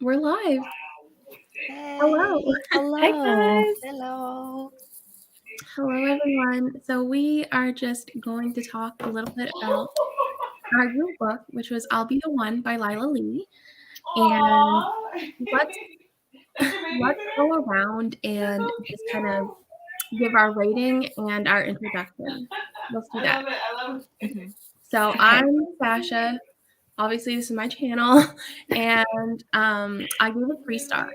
We're live. Hey. Hello. Hello. Hi, guys. Hello. Hello, everyone. So we are just going to talk a little bit about our group book, which was I'll Be the One by Lyla Lee. And let's go around and just kind of give our rating and our introduction. Let's do that. Mm-hmm. So Okay. I'm Sasha. Obviously, this is my channel. And I gave it 3 stars.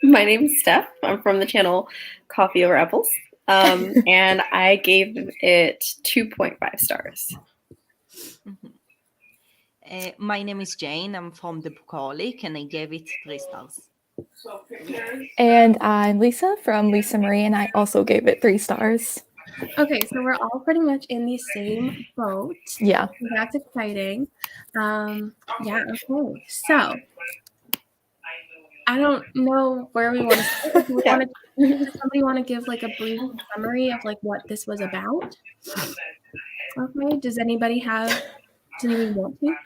My name is Steph. I'm from the channel Coffee Over Apples. And I gave it 2.5 stars. Mm-hmm. My name is Jane. I'm from the Bucolic and I gave it 3 stars. And I'm Lisa from Lisa Marie, and I also gave it 3 stars. Okay, so we're all pretty much in the same boat. Yeah. That's exciting. Yeah, okay. So I don't know where we want to start. Does somebody want to give like a brief summary of like what this was about? Okay. Does anybody want to?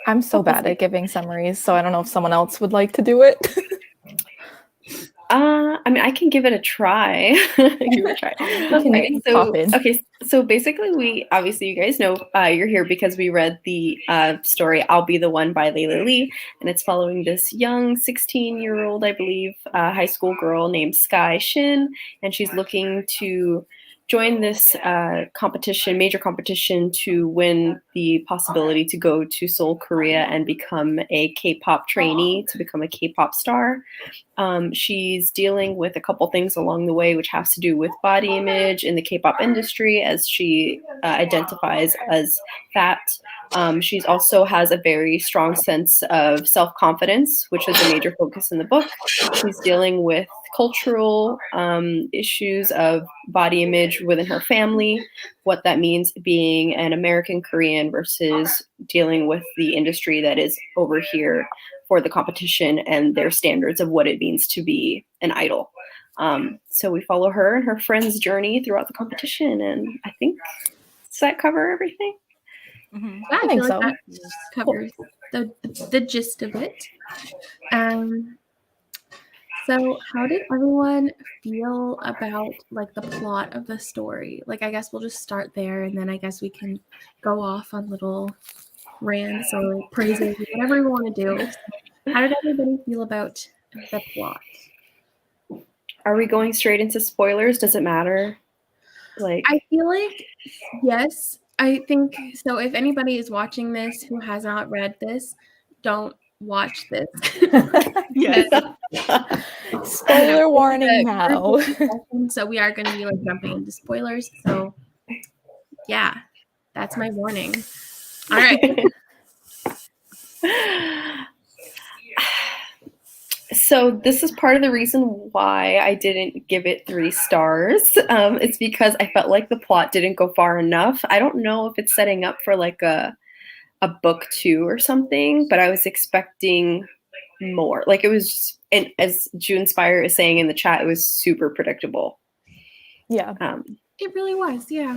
I'm so bad at giving summaries, so I don't know if someone else would like to do it. I mean, I can give it a try. Give it a try. So basically, obviously you guys know you're here because we read the story "I'll Be the One" by Lyla Lee, and it's following this young 16-year-old, I believe, high school girl named Sky Shin, and she's looking to join this major competition to win the possibility to go to Seoul, Korea, and become a K-pop trainee, to become a K-pop star. She's dealing with a couple things along the way, which has to do with body image in the K-pop industry, as she identifies as fat. She also has a very strong sense of self-confidence, which is a major focus in the book. She's dealing with cultural issues of body image within her family, what that means being an American Korean versus dealing with the industry that is over here for the competition and their standards of what it means to be an idol. So we follow her and her friend's journey throughout the competition, and I think, does that cover everything? Mm-hmm. Yeah, I feel like that covers the gist of it. So how did everyone feel about like the plot of the story? Like, I guess we'll just start there, and then I guess we can go off on little rants or praises, whatever we want to do. So how did everybody feel about the plot? Are we going straight into spoilers? Does it matter? I feel like yes. I think so. If anybody is watching this who has not read this, don't watch this. Yes. Spoiler warning now. So we are going to be like jumping into spoilers. So yeah, that's my warning. All right. So this is part of the reason why I didn't give it 3 stars. It's because I felt like the plot didn't go far enough. I don't know if it's setting up for like a book 2 or something, but I was expecting more. Like, it was, and as June Spire is saying in the chat, it was super predictable. Yeah. It really was, yeah.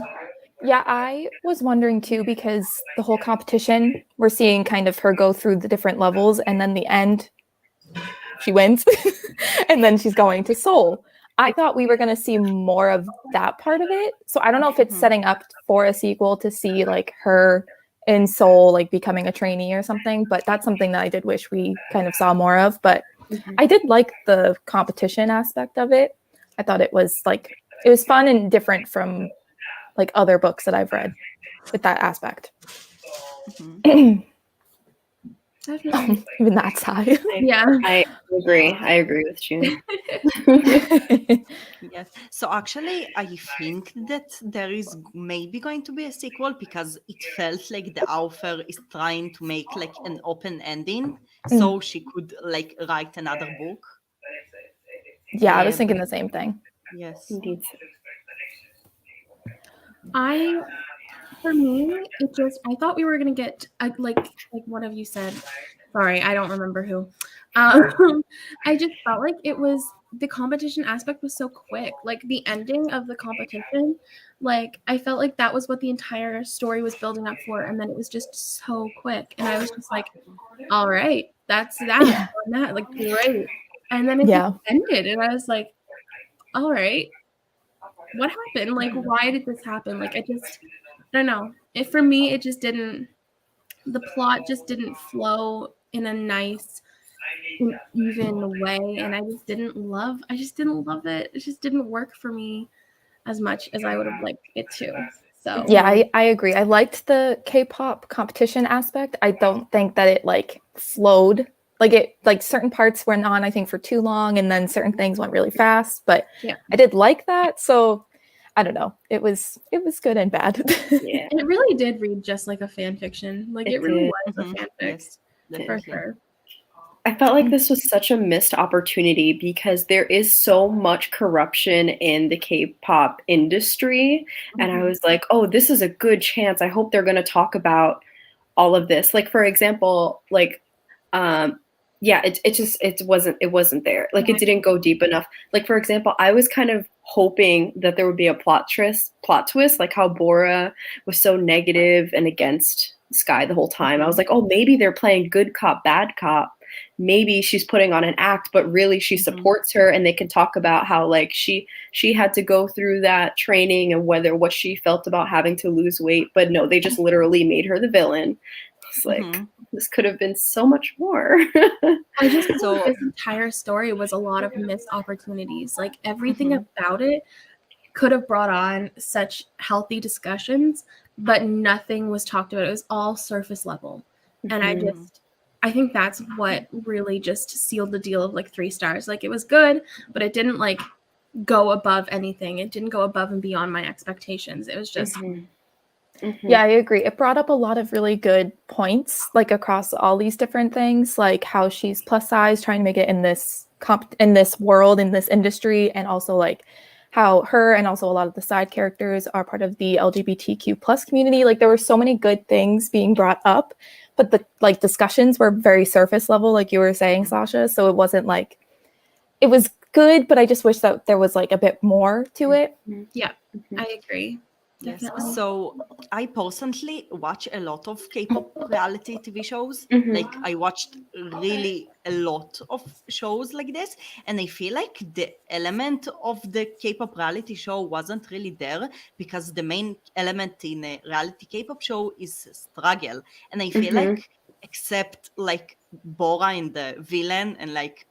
Yeah, I was wondering too, because the whole competition, we're seeing kind of her go through the different levels, and then the end, she wins, and then she's going to Seoul. I thought we were going to see more of that part of it. So I don't know if it's setting up for a sequel to see like her in Seoul, like becoming a trainee or something, but that's something that I did wish we kind of saw more of. But I did like the competition aspect of it. I thought it was fun and different from like other books that I've read with that aspect. Even that's high. Yeah, I agree. I agree with June. Yes. So actually, I think that there is maybe going to be a sequel, because it felt like the author is trying to make like an open ending, so she could like write another book. Yeah, I was thinking the same thing. Yes. Indeed. For me, I thought we were gonna get like one of you said. Sorry, I don't remember who. I just felt like the competition aspect was so quick. Like the ending of the competition Like, I felt like that was what the entire story was building up for, and then it was just so quick, and I was just like, all right, that's that, on that, like, great. And then it just ended, and I was like, all right, what happened? Like, why did this happen? Like, I don't know. For me, it just didn't, the plot just didn't flow in a nice, even way, and I just didn't love it. It just didn't work for me as much as I would have liked it to. So yeah, I agree. I liked the K-pop competition aspect. I don't think that it like flowed. Like certain parts went on, I think, for too long, and then certain things went really fast. But I did like that. So I don't know. It was good and bad. Yeah. And it really did read just like a fan fiction. Like it really was a fanfic. Yes, for sure. I felt like this was such a missed opportunity because there is so much corruption in the K-pop industry. And I was like, oh, this is a good chance. I hope they're going to talk about all of this. Like, for example, like, it wasn't there. Like, it didn't go deep enough. Like, for example, I was kind of hoping that there would be a plot twist, like how Bora was so negative and against Sky the whole time. I was like, oh, maybe they're playing good cop, bad cop. Maybe she's putting on an act, but really she supports her, and they can talk about how like she had to go through that training and what she felt about having to lose weight. But no, they just literally made her the villain. It's like this could have been so much more. I just feel like this entire story was a lot of missed opportunities. Like everything about it could have brought on such healthy discussions, but nothing was talked about. It was all surface level. And I think that's what really just sealed the deal of like 3 stars. Like it was good, but it didn't like go above anything. It didn't go above and beyond my expectations. It was just Yeah, I agree. It brought up a lot of really good points, like across all these different things, like how she's plus size, trying to make it in this world, in this industry, and also like how her and also a lot of the side characters are part of the LGBTQ plus community. Like there were so many good things being brought up, but the like discussions were very surface level, like you were saying, Sasha. So it wasn't like, it was good, but I just wish that there was like a bit more to it. Yeah, I agree. Yes. Definitely. So I personally watch a lot of K-pop reality TV shows. Like I watched really a lot of shows like this, and I feel like the element of the K-pop reality show wasn't really there because the main element in a reality K-pop show is struggle. And I feel like except like Bora and the villain and like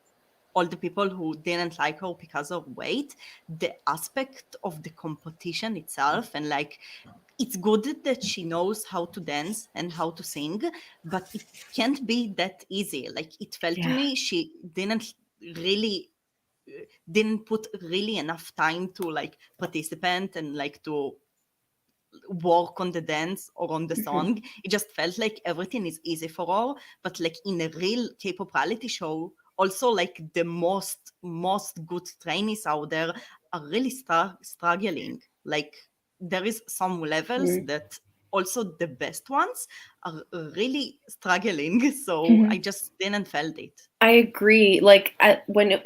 all the people who didn't like her because of weight, the aspect of the competition itself, and like it's good that she knows how to dance and how to sing, but it can't be that easy. Like it felt to me she didn't put really enough time to like participate and like to work on the dance or on the song. It just felt like everything is easy for her, but like in a real K-pop reality show, also like the most good trainees out there are really struggling. Like there is some levels that also the best ones are really struggling. So I just didn't felt it. I agree. Like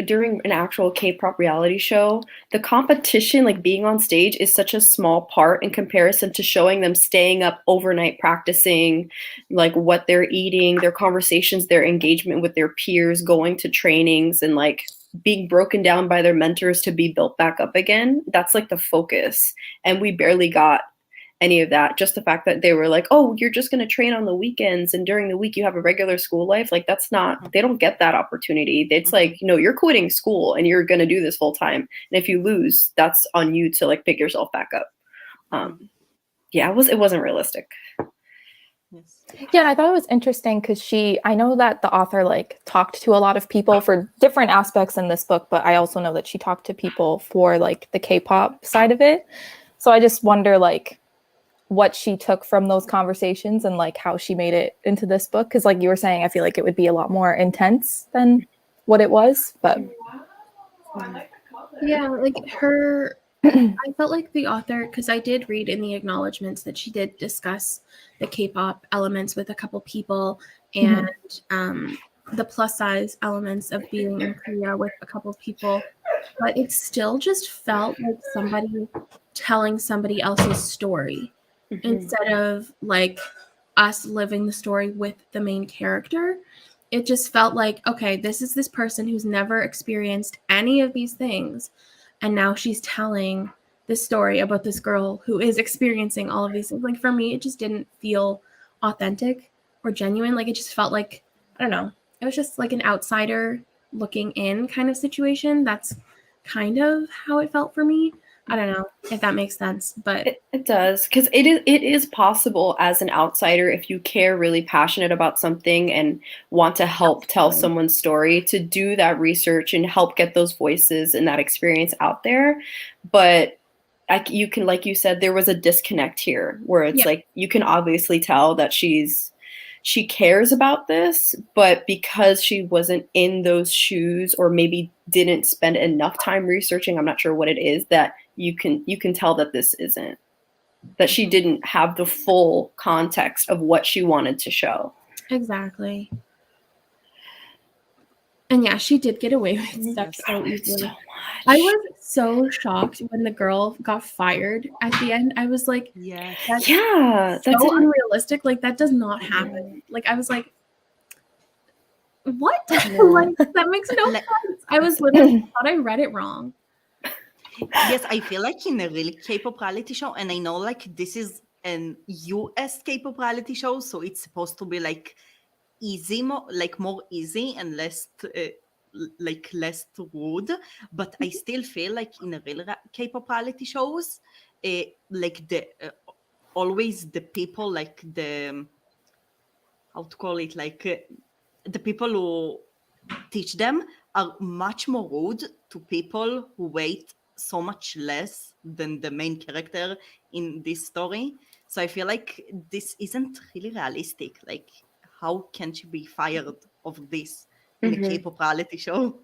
during an actual K-pop reality show, the competition, like being on stage, is such a small part in comparison to showing them staying up overnight practicing, like what they're eating, their conversations, their engagement with their peers, going to trainings, and like being broken down by their mentors to be built back up again. That's like the focus. And we barely got any of that. Just the fact that they were like, oh, you're just going to train on the weekends and during the week you have a regular school life. Like that's not, they don't get that opportunity. It's like, you're quitting school and you're going to do this full time. And if you lose, that's on you to like pick yourself back up. It wasn't realistic. Yes. Yeah, and I thought it was interesting because I know that the author like talked to a lot of people for different aspects in this book, but I also know that she talked to people for like the K-pop side of it. So I just wonder like what she took from those conversations and like how she made it into this book. Because like you were saying, I feel like it would be a lot more intense than what it was. But yeah, like I felt like the author, because I did read in the acknowledgments that she did discuss the K-pop elements with a couple people and the plus size elements of being in Korea with a couple of people, but it still just felt like somebody telling somebody else's story instead of like us living the story with the main character. It just felt like, okay, this is this person who's never experienced any of these things, and now she's telling this story about this girl who is experiencing all of these things. Like, for me, it just didn't feel authentic or genuine. Like, it just felt like, I don't know, it was just like an outsider looking in kind of situation. That's kind of how it felt for me. I don't know if that makes sense, but it does, because it is possible as an outsider, if you care really passionate about something and want to help tell someone's story, to do that research and help get those voices and that experience out there. But you can, like you said, there was a disconnect here where it's like, you can obviously tell that she cares about this, but because she wasn't in those shoes, or maybe didn't spend enough time researching, I'm not sure what it is, that you can tell that this isn't, that she didn't have the full context of what she wanted to show. Exactly. And yeah, she did get away with stuff so easily. So much. I was so shocked when the girl got fired at the end. I was like, that's so unrealistic. Like, that does not happen. Like, I was like, what? Like, that makes no sense. I was literally thought I read it wrong. Yes, I feel like in a really K-pop reality show, and I know like this is an US K-pop reality show, so it's supposed to be like easy, more easy and less less rude. But I still feel like in a real K-pop reality shows, like the always the people, like the how to call it, like the people who teach them are much more rude to people who wait so much less than the main character in this story. So I feel like this isn't really realistic. Like, how can she be fired of this in a K-pop reality show?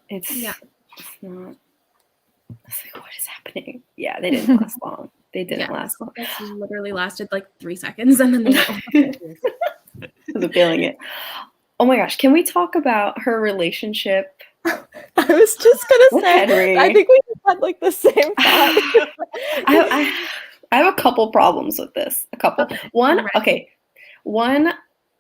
It's not. It's like, what is happening? Yeah, they didn't last long. They didn't last long. It literally lasted like 3 seconds, and then they were over. Feeling it. Oh my gosh, can we talk about her relationship? I was just gonna say, Henry. I think we had like the same thought. I have a couple problems with this. A couple. One,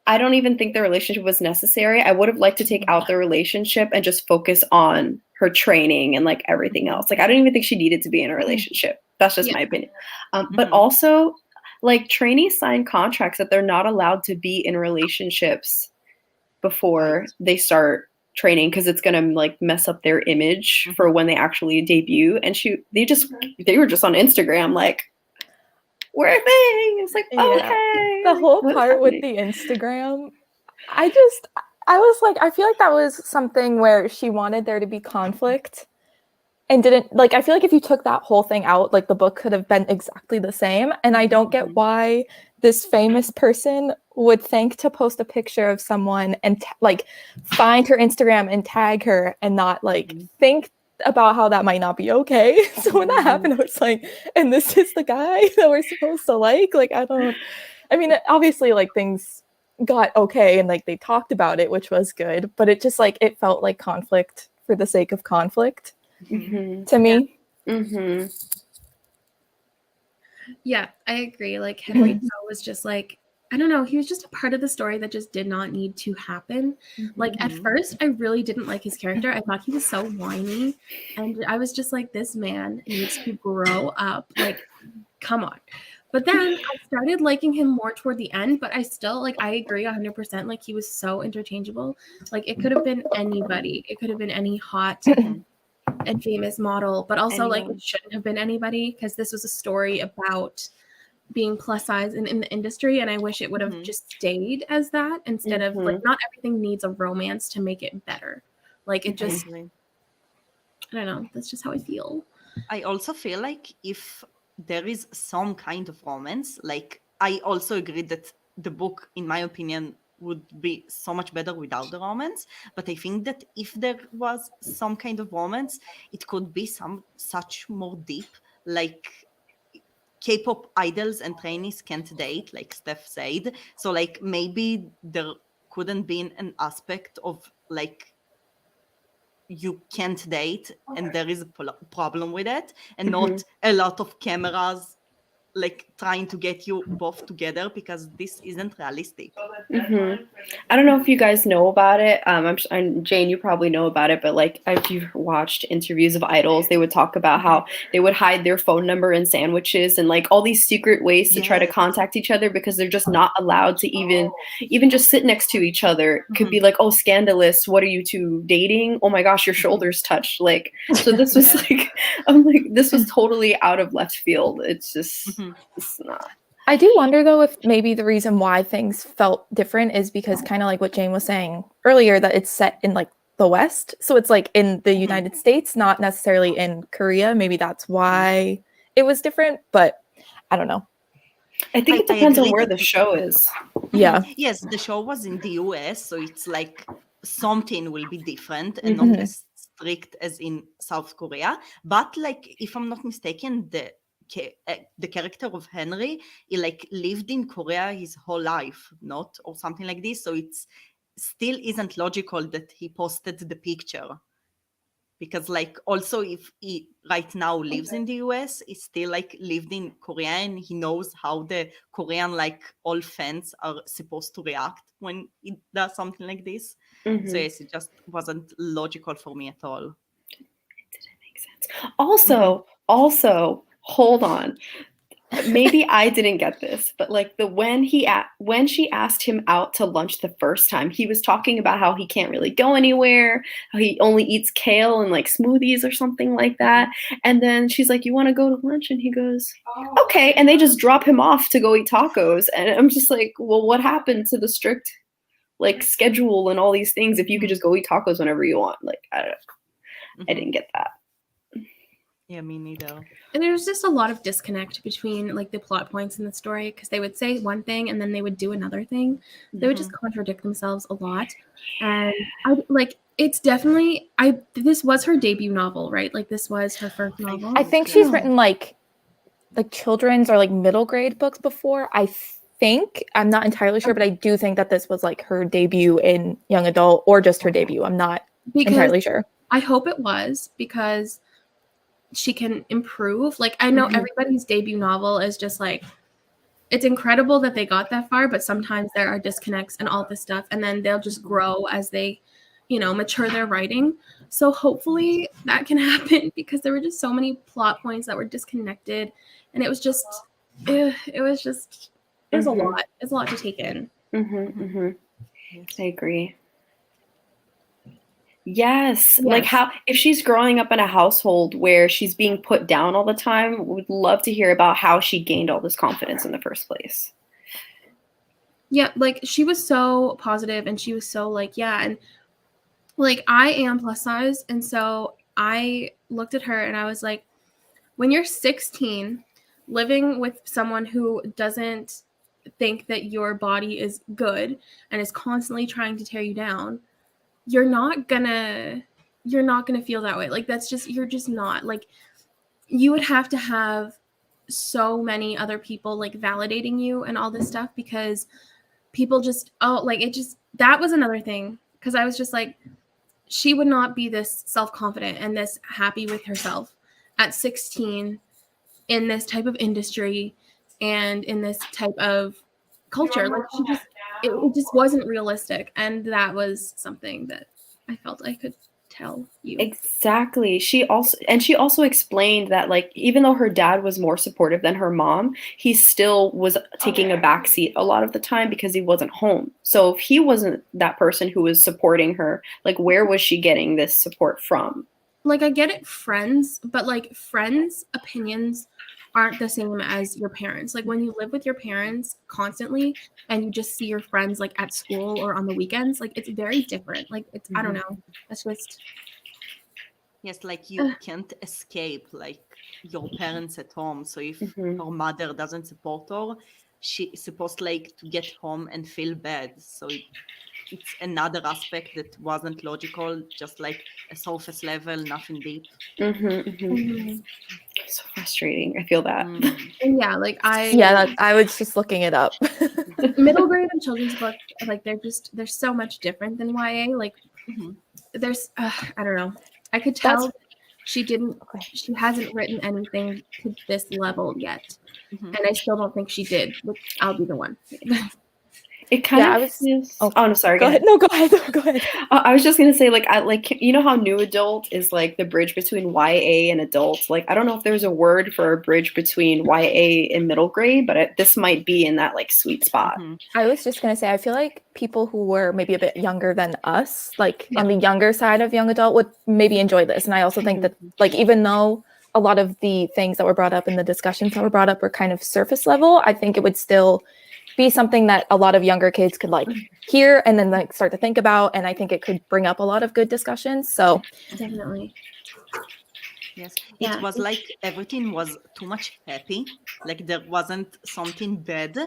I don't even think the relationship was necessary. I would have liked to take out the relationship and just focus on her training and like everything else. Like, I don't even think she needed to be in a relationship. That's just my opinion. But also, like, trainees sign contracts that they're not allowed to be in relationships before they start training, because it's gonna like mess up their image for when they actually debut. And they were just on Instagram like, we're a thing. It's like, okay. The whole part with the Instagram, I was like, I feel like that was something where she wanted there to be conflict and didn't, like, I feel like if you took that whole thing out, like, the book could have been exactly the same. And I don't get why this famous person would think to post a picture of someone and like find her Instagram and tag her and not like think about how that might not be okay. So when that happened, I was like, and this is the guy that we're supposed to like, I mean, obviously like things got okay and like they talked about it, which was good, but it just like, it felt like conflict for the sake of conflict to me. Yeah, I agree. Like, Henry was just like, I don't know, he was just a part of the story that just did not need to happen. Like, at first, I really didn't like his character. I thought he was so whiny. And I was just like, this man needs to grow up. Like, come on. But then I started liking him more toward the end, but I still, like, I agree 100%. Like, he was so interchangeable. Like, it could have been anybody. It could have been any hot and famous model, but also like it shouldn't have been anybody, because this was a story about being plus size in the industry, and I wish it would have just stayed as that instead of like, not everything needs a romance to make it better. Like, it just, I don't know, that's just how I feel. I also feel like if there is some kind of romance, like, I also agree that the book, in my opinion, would be so much better without the romance. But I think that if there was some kind of romance, it could be such more deep, like K-pop idols and trainees can't date, like Steph said. So like, maybe there couldn't be an aspect of like you can't date and there is a problem with it, and not a lot of cameras like trying to get you both together, because this isn't realistic. I don't know if you guys know about it. And Jane, you probably know about it, but like if you've watched interviews of idols, they would talk about how they would hide their phone number in sandwiches and like all these secret ways to try to contact each other, because they're just not allowed to even just sit next to each other. Could be like, oh, scandalous. What are you two dating? Oh my gosh, your shoulders touched. Like, so this was like, I'm like, this was totally out of left field. It's just, it's not. I do wonder, though, if maybe the reason why things felt different is because kind of like what Jane was saying earlier, that it's set in like the West. So it's like in the United States, not necessarily in Korea. Maybe that's why it was different, but I don't know. I think it depends on where the show is. Yeah. Yes, the show was in the US, so it's like something will be different and not as strict as in South Korea. But like, if I'm not mistaken, the character of Henry, he like lived in Korea his whole life, not or something like this. So it's still isn't logical that he posted the picture, because like also if he right now lives in the US, he still like lived in Korea and he knows how the Korean like all fans are supposed to react when he does something like this. So yes, it just wasn't logical for me at all. It didn't make sense. Also, hold on. Maybe I didn't get this, but like when she asked him out to lunch the first time, he was talking about how he can't really go anywhere, how he only eats kale and like smoothies or something like that. And then she's like, "You want to go to lunch?" And he goes, "Okay." And they just drop him off to go eat tacos. And I'm just like, well, what happened to the strict like schedule and all these things if you could just go eat tacos whenever you want? Like, I don't know. I didn't get that. Yeah, me neither. And there's just a lot of disconnect between like the plot points in the story, because they would say one thing and then they would do another thing. They would just contradict themselves a lot. And I like, it's definitely, this was her debut novel, right? Like this was her first novel. I think she's written like children's or like middle grade books before. I think, I'm not entirely sure, but I do think that this was like her debut in young adult, or just her debut. I'm not entirely sure. I hope it was, because she can improve. Like, I know everybody's debut novel is just like, it's incredible that they got that far, but sometimes there are disconnects and all this stuff, and then they'll just grow as they, mature their writing. So hopefully that can happen, because there were just so many plot points that were disconnected, and it was just, it was a lot. It's a lot to take in. I agree. Yes. Like how, if she's growing up in a household where she's being put down all the time, we'd love to hear about how she gained all this confidence in the first place. Yeah, like she was so positive and she was so like, yeah. And like, I am plus size. And so I looked at her and I was like, when you're 16, living with someone who doesn't think that your body is good and is constantly trying to tear you down, you're not gonna feel that way. Like, you're just not. Like, you would have to have so many other people like validating you and all this stuff, because people just, that was another thing. Because I was just like, she would not be this self-confident and this happy with herself at 16 in this type of industry and in this type of culture. Like, it just wasn't realistic. And that was something that I felt I could tell you. Exactly. She also explained that, like, even though her dad was more supportive than her mom, he still was taking a backseat a lot of the time because he wasn't home. So if he wasn't that person who was supporting her, like, where was she getting this support from? Like, I get it, friends, but like, friends' opinions aren't the same as your parents. Like, when you live with your parents constantly and you just see your friends like at school or on the weekends, like, it's very different. Like, it's, I don't know. That's just. Yes, like you can't escape like your parents at home. So if her mother doesn't support her, she's supposed like to get home and feel bad. So it's another aspect that wasn't logical, just like a surface level, nothing deep. So frustrating. I feel that. And yeah, like I was just looking it up. Middle grade and children's books, like they're so much different than YA. Like, there's I don't know. I could tell she hasn't written anything to this level yet. And I still don't think she did. I'll be the one. It kind of feels. Oh no, sorry. Go ahead. No, go ahead. Go ahead. I was just gonna say, like, you know how new adult is like the bridge between YA and adult. Like, I don't know if there's a word for a bridge between YA and middle grade, but this might be in that like sweet spot. I was just gonna say, I feel like people who were maybe a bit younger than us, like on the younger side of young adult, would maybe enjoy this. And I also think that, like, even though a lot of the things that were brought up in the discussions that were brought up were kind of surface level, I think it would still be something that a lot of younger kids could like hear and then like start to think about, and I think it could bring up a lot of good discussions. So definitely. Yes, it was like everything was too much happy. Like there wasn't something bad.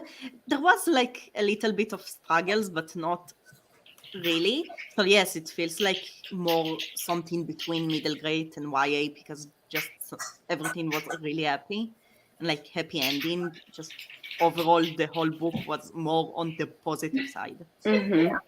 There was like a little bit of struggles, but not really. So yes, it feels like more something between middle grade and YA, because just everything was really happy and like happy ending. Just overall, the whole book was more on the positive side. Yeah,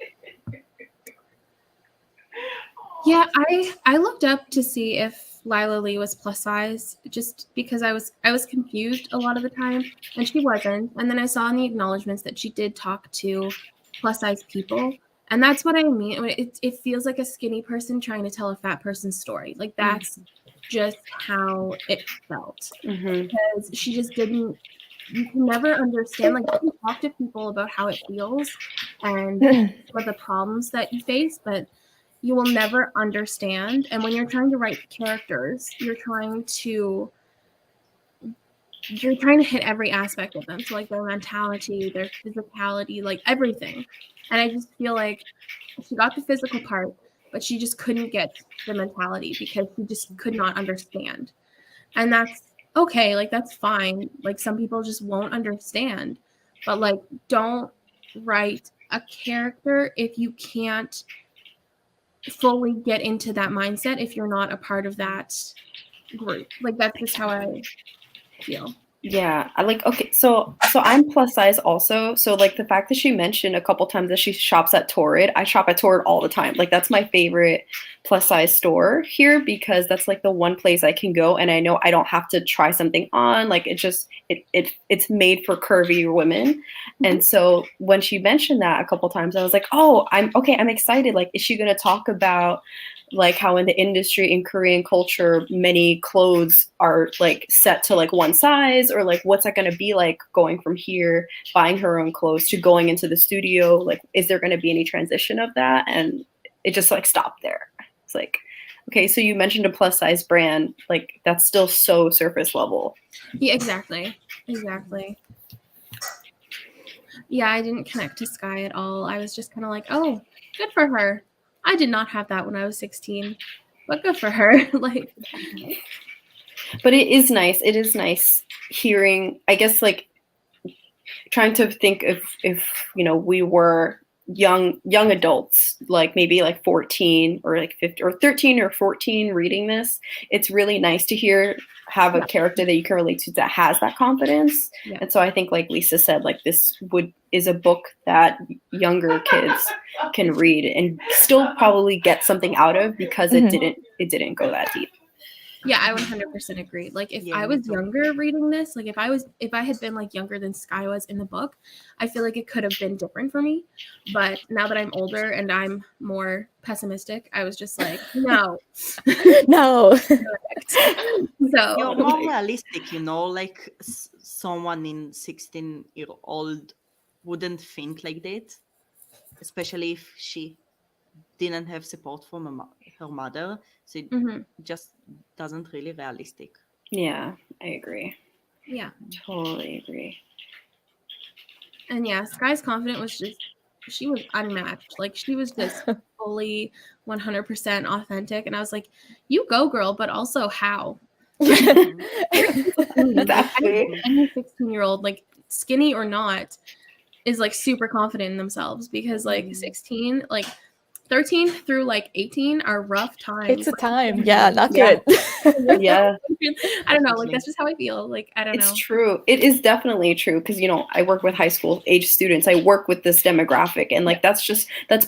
I looked up to see if Lyla Lee was plus size, just because I was confused a lot of the time, and she wasn't. And then I saw in the acknowledgments that she did talk to plus size people, and that's what I mean. It feels like a skinny person trying to tell a fat person's story. Like that's just how it felt, because she just didn't. You can never understand. Like, you can talk to people about how it feels and what the problems that you face, but you will never understand. And when you're trying to write characters, you're trying to hit every aspect of them. So like their mentality, their physicality, like everything. And I just feel like she got the physical part, but she just couldn't get the mentality because she just could not understand. And that's okay. Like, that's fine. Like, some people just won't understand, but like, don't write a character if you can't fully get into that mindset, if you're not a part of that group. Like, that's just how I feel. Yeah, I like, okay, so I'm plus size also. So like the fact that she mentioned a couple times that she shops at Torrid, I shop at Torrid all the time. Like that's my favorite plus size store here, because that's like the one place I can go and I know I don't have to try something on. Like it's made for curvy women. And so when she mentioned that a couple times, I was like, oh, I'm excited. Like, is she going to talk about like how in the industry in Korean culture, many clothes are like set to like one size, or like what's that going to be like going from here, buying her own clothes, to going into the studio? Like, is there going to be any transition of that? And it just like stopped there. It's like, okay, so you mentioned a plus size brand, like that's still so surface level. Yeah, exactly. Yeah, I didn't connect to Sky at all. I was just kind of like, oh, good for her. I did not have that when I was 16, but good for her. Like, but it is nice. It is nice hearing, I guess, like trying to think if you know, we were young adults, like maybe like 14 or like 15 or 13 or 14 reading this. It's really nice to have a character that you can relate to that has that confidence. Yeah. And so I think, like Lisa said, like this is a book that younger kids can read and still probably get something out of, because it didn't go that deep. Yeah, I 100% agree. Like, if I was younger reading this, like if I had been like younger than Sky was in the book, I feel like it could have been different for me. But now that I'm older and I'm more pessimistic, I was just like, no. No. So you're more realistic, you know, like someone in 16-year-old wouldn't think like that, especially if she didn't have support from her mother. So it just doesn't really realistic. Yeah, I agree. Yeah, totally agree. And yeah, Sky's confidence was just, she was unmatched. Like, she was just fully 100% authentic. And I was like, you go, girl, but also how? Exactly. Any 16-year-old, like skinny or not, is like super confident in themselves, because like 16, like 13 through like 18 are rough times. It's a time. Yeah, not good. Yeah. I don't know. Like, that's just how I feel. Like, I don't know. It's true. It is definitely true, because, you know, I work with high school age students. I work with this demographic, and like that's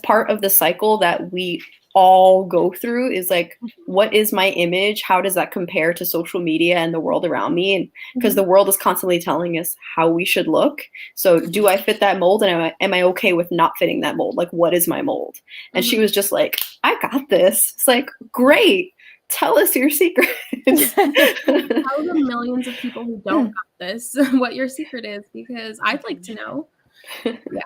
part of the cycle that we all go through is like, what is my image? How does that compare to social media and the world around me? And because the world is constantly telling us how we should look. So do I fit that mold? And am I okay with not fitting that mold? Like, what is my mold? And she was just like, I got this. It's like, great. Tell us your secrets. Tell the millions of people who don't got this what your secret is, because I'd like to know. Yeah,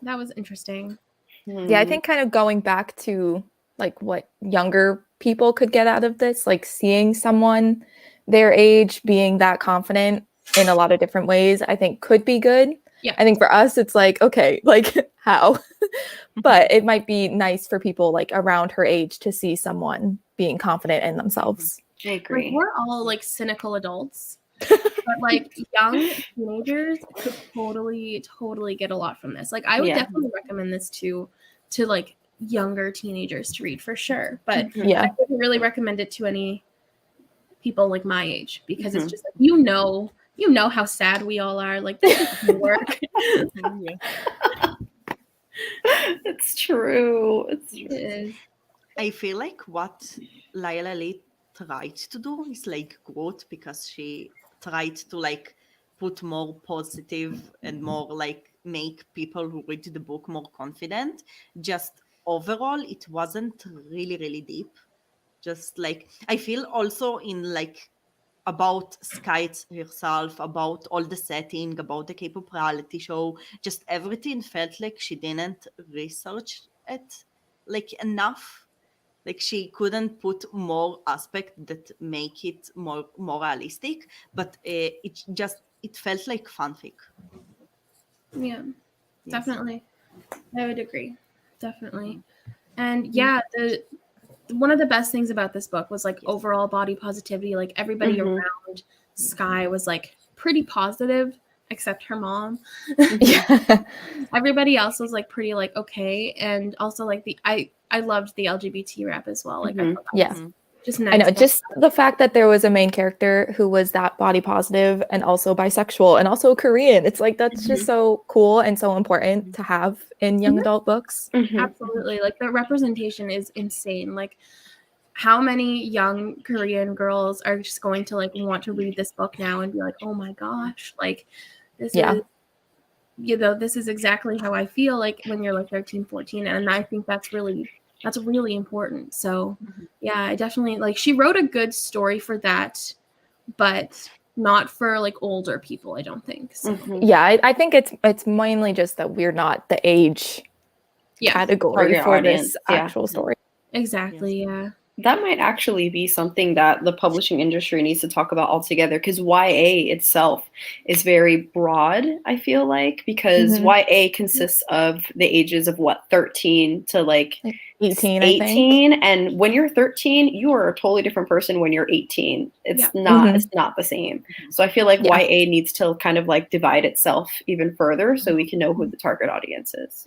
that was interesting. Yeah, I think kind of going back to like what younger people could get out of this, like seeing someone their age being that confident in a lot of different ways, I think could be good. Yeah. I think for us, it's like, okay, like how? But it might be nice for people like around her age to see someone being confident in themselves. I agree. Like, we're all like cynical adults, but like young teenagers could totally get a lot from this. Like, I would definitely recommend this to like younger teenagers to read for sure. But I wouldn't really recommend it to any people like my age, because it's just like, you know how sad we all are. Like, this doesn't work. It's true. It is. I feel like what Lyla Lee tried to do is like growth, because she tried to like put more positive and more like make people who read the book more confident. Just overall, it wasn't really deep. Just like, I feel also in like about Sky herself, about all the setting, about the K-pop reality show, just everything felt like she didn't research it like enough. Like, she couldn't put more aspect that make it more realistic, but it felt like fanfic. Yeah, Yes. definitely. I would agree. Definitely. And yeah, one of the best things about this book was like overall body positivity. Like, everybody around Sky was like pretty positive, except her mom. Everybody else was like pretty like okay. And also like I loved the LGBT rap as well. Like, I thought that was just nice. I know, just the fact that there was a main character who was that body positive and also bisexual and also Korean. It's like, that's just so cool and so important to have in young adult books. Absolutely. Like, the representation is insane. Like, how many young Korean girls are just going to like want to read this book now and be like, oh my gosh, like this is, this is exactly how I feel like when you're like 13, 14. And I think that's really important. So yeah, I definitely like, she wrote a good story for that, but not for like older people, I don't think. So. Yeah, I think it's mainly just that we're not the age category for audience. This actual story. Exactly. Yeah. That might actually be something that the publishing industry needs to talk about altogether, because YA itself is very broad, I feel like, because YA consists of the ages of 13 to like 18, 18. I think. And when you're 13, you are a totally different person when you're 18. It's not the same. So I feel like YA needs to kind of like divide itself even further so we can know who the target audience is.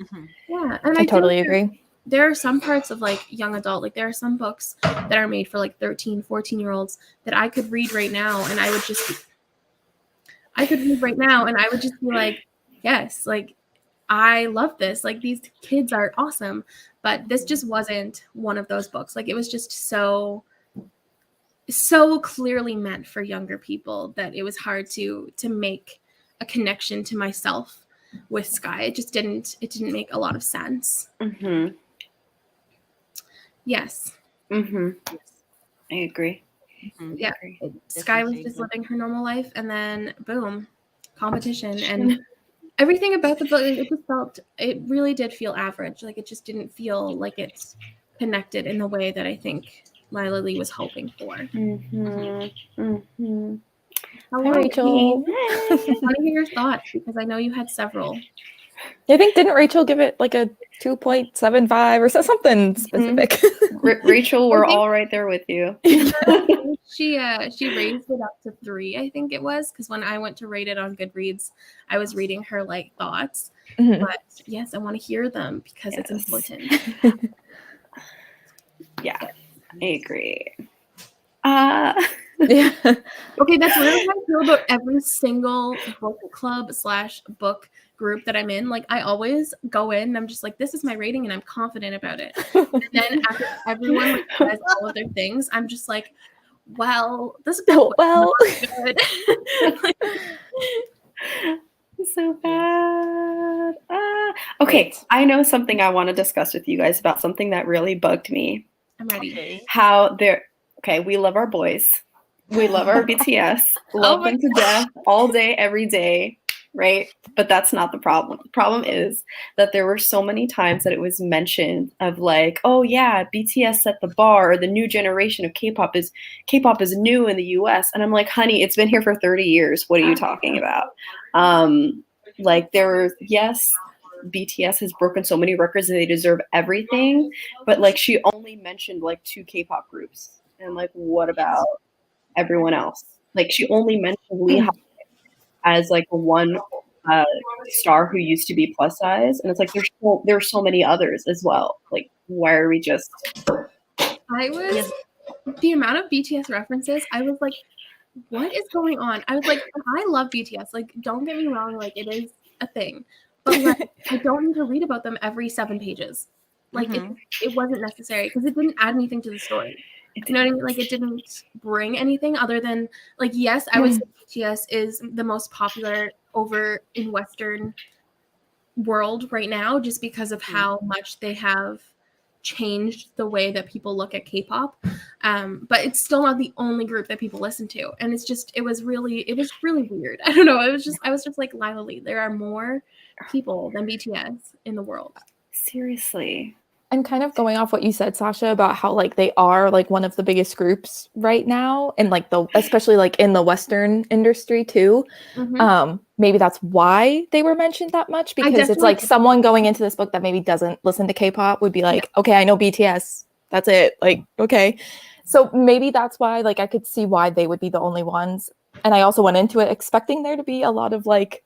Yeah. And I totally agree. There are some parts of like young adult, like there are some books that are made for like 13, 14-year-olds that I could read right now, and I would just be like, yes, like I love this. Like, these kids are awesome. But this just wasn't one of those books. Like, it was just so clearly meant for younger people that it was hard to make a connection to myself with Sky. It didn't make a lot of sense. Yes. I agree. Yeah. Sky was just living her normal life, and then boom, competition, and everything about the book, it really did feel average. Like, it just didn't feel like it's connected in the way that I think Lyla Lee was hoping for. Hi, Rachel. I want to hear your thoughts, because I know you had several. I think, didn't Rachel give it like a 2.75 or something specific? Rachel, we're all right there with you. She raised it up to 3, I think it was, because when I went to rate it on Goodreads, I was reading her like thoughts. But yes, I want to hear them because it's important. Yeah, I agree. Okay, that's literally how I feel about every single book club / book group that I'm in, like I always go in and I'm just like, this is my rating and I'm confident about it. And then after everyone like says all of their things, I'm just like, well, this book was not good. So bad. Okay, I know something I want to discuss with you guys about something that really bugged me. I'm ready. Okay. We love our boys. We love our BTS. Love them to death all day, every day, right? But that's not the problem. The problem is that there were so many times that it was mentioned of like, oh yeah, BTS set the bar, or the new generation of K-pop is new in the US. And I'm like, honey, it's been here for 30 years. What are you talking about? Like BTS has broken so many records and they deserve everything. But like she only mentioned like 2 K-pop groups. And like, what about everyone else? Like she only mentioned Lee as like one star who used to be plus size, and it's like there's so many others as well. Like, why are we just? The amount of BTS references, I was like, what is going on? I was like, I love BTS. Like, don't get me wrong, like it is a thing, but like I don't need to read about them every 7 pages. Like it wasn't necessary because it didn't add anything to the story. You know what I mean? Like it didn't bring anything other than like, yes, I would say BTS is the most popular over in Western world right now just because of how much they have changed the way that people look at K-pop. But it's still not the only group that people listen to. And it was really weird. I don't know. I was just like, Lyla Lee, there are more people than BTS in the world. Seriously. And kind of going off what you said, Sasha, about how like they are like one of the biggest groups right now, and like especially like in the Western industry too. Maybe that's why they were mentioned that much, because it's like someone going into this book that maybe doesn't listen to K-pop would be like, okay, I know BTS, that's it. Like, okay. So maybe that's why like I could see why they would be the only ones. And I also went into it expecting there to be a lot of like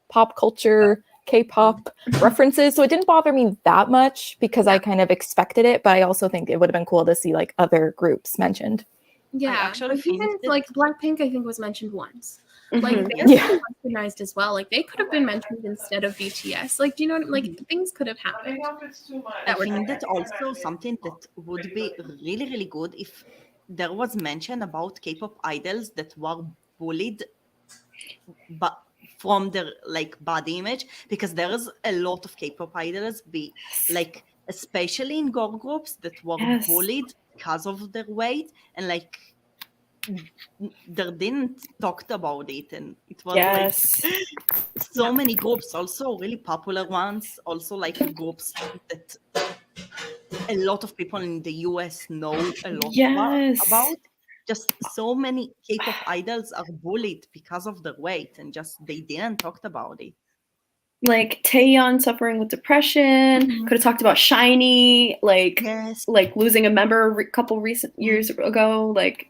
pop culture K-pop references, so it didn't bother me that much because I kind of expected it, but I also think it would have been cool to see like other groups mentioned. Yeah, actually, even like Blackpink, I think was mentioned once. Like they're recognized as well. Like they could have been mentioned instead of BTS. Like, do you know what? Like things could have happened. I think that also something that would be really, really good if there was mention about K-pop idols that were bullied, but from their like body image, because there is a lot of K-pop idols like especially in girl groups that were bullied because of their weight, and like they didn't talked about it, and it was like so many groups, also really popular ones, also like groups that a lot of people in the US know a lot about. Just so many K-pop idols are bullied because of their weight, and just they didn't talk about it. Like Taeyeon suffering with depression. Could have talked about SHINee, like losing a member a couple recent years ago. Like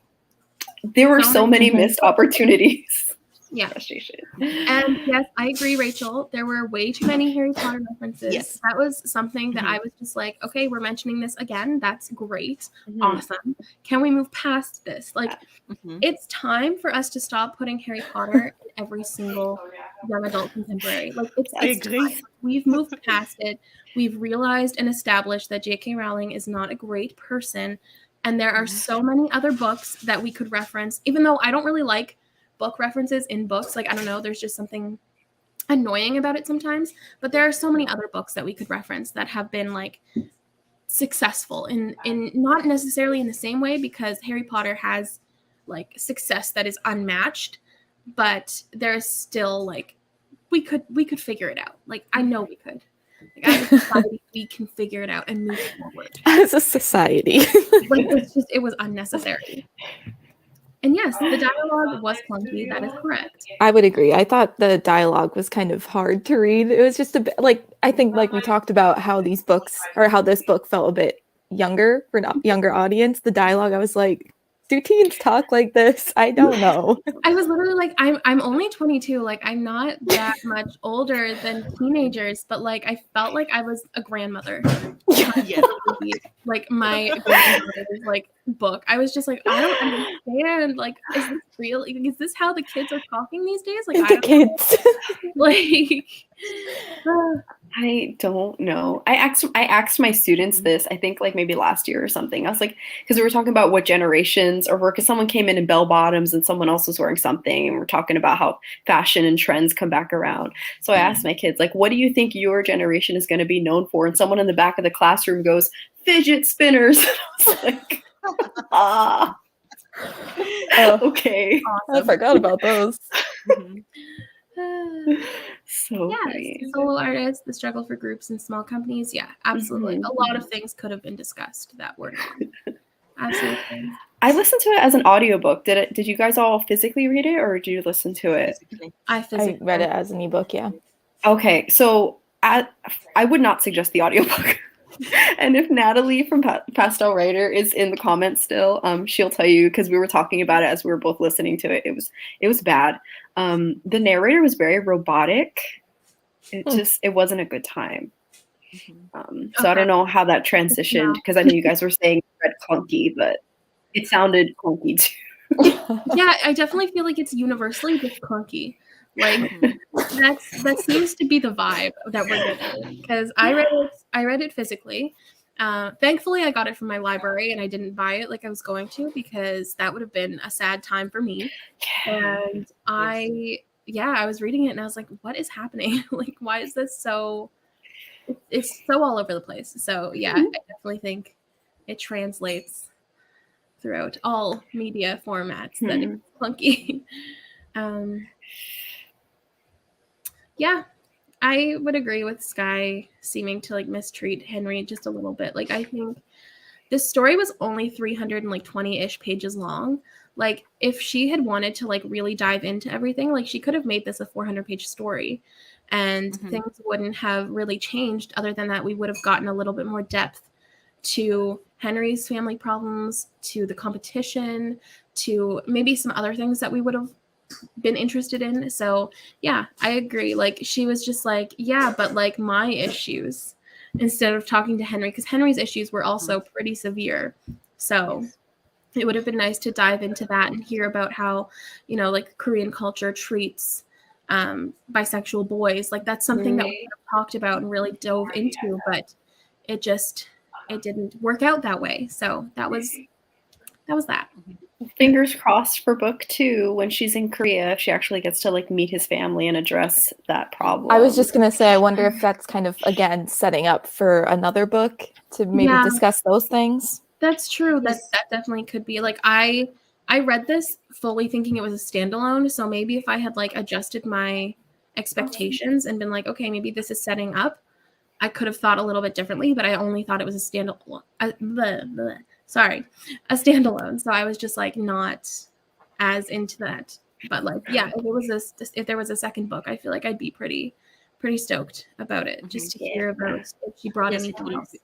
there were so many missed opportunities. Yeah. And yes, I agree, Rachel. There were way too many Harry Potter references. Yes. That was something that I was just like, okay, we're mentioning this again. That's great. Awesome. Can we move past this? Like, it's time for us to stop putting Harry Potter in every single young adult contemporary. Like, I agree. Time. We've moved past it. We've realized and established that J.K. Rowling is not a great person. And there are so many other books that we could reference, even though I don't really like book references in books. Like, I don't know, there's just something annoying about it sometimes, but there are so many other books that we could reference that have been like successful in not necessarily in the same way, because Harry Potter has like success that is unmatched, but there's still like we could figure it out. Like, I know we could. Like, as a society, we can figure it out and move forward. As a society. Like, it was unnecessary. And yes, the dialogue was clunky. That is correct. I would agree. I thought the dialogue was kind of hard to read. It was just a bit like, I think like we talked about how these books, or how this book felt a bit younger for an younger audience. The dialogue, I was like, do teens talk like this? I don't know. I was literally like, I'm only 22. Like, I'm not that much older than teenagers, but like I felt like I was a grandmother. Like my grandmother was like book, I was just like, I don't understand. Like, is this real? Is this how the kids are talking these days? Like, The kids. Like, I don't know. I asked my students this, I think like maybe last year or something. I was like, because we were talking about what generations, or because someone came in bell bottoms and someone else was wearing something, and we're talking about how fashion and trends come back around. So I asked my kids, like, what do you think your generation is going to be known for? And someone in the back of the classroom goes, fidget spinners. I was like, okay. I forgot about those. So funny. Solo artists, the struggle for groups and small companies. Yeah, absolutely. A lot of things could have been discussed that were not. Absolutely. I listened to it as an audiobook. Did you guys all physically read it, or did you listen to it? I read it as an ebook, yeah. Okay, so I would not suggest the audiobook. And if Natalie from Pastel Writer is in the comments still, she'll tell you, because we were talking about it as we were both listening to it. It was bad. The narrator was very robotic. It wasn't a good time. So I don't know how that transitioned, because I know you guys were saying it read clunky, but it sounded clunky too. Yeah, I definitely feel like it's universally just clunky. Like that seems to be the vibe that we're getting, because I read it physically. Thankfully, I got it from my library and I didn't buy it like I was going to, because that would have been a sad time for me. And I was reading it and I was like, what is happening? Like, why is this so? It's so all over the place. So yeah, I definitely think it translates throughout all media formats that it's clunky. Yeah, I would agree with Sky seeming to like mistreat Henry just a little bit. Like, I think this story was only 320-ish pages long. Like, if she had wanted to like really dive into everything, like she could have made this a 400-page story, and things wouldn't have really changed, other than that we would have gotten a little bit more depth to Henry's family problems, to the competition, to maybe some other things that we would have been interested in. So yeah, I agree. Like, she was just like, yeah, but like my issues, instead of talking to Henry, because Henry's issues were also pretty severe. So it would have been nice to dive into that and hear about how, you know, like Korean culture treats bisexual boys. Like, that's something that we have talked about and really dove into, but it didn't work out that way. So that was that. Fingers crossed for book 2 when she's in Korea, if she actually gets to like meet his family and address that problem. I was just gonna say, I wonder if that's kind of again setting up for another book to maybe discuss those things. That's true. That definitely could be. Like, I read this fully thinking it was a standalone, so maybe if I had like adjusted my expectations and been like, okay, maybe this is setting up, I could have thought a little bit differently, but I only thought it was a standalone. A standalone. So I was just like not as into that. But like, yeah, if there was a second book, I feel like I'd be pretty stoked about it, just to hear about if she brought anything else.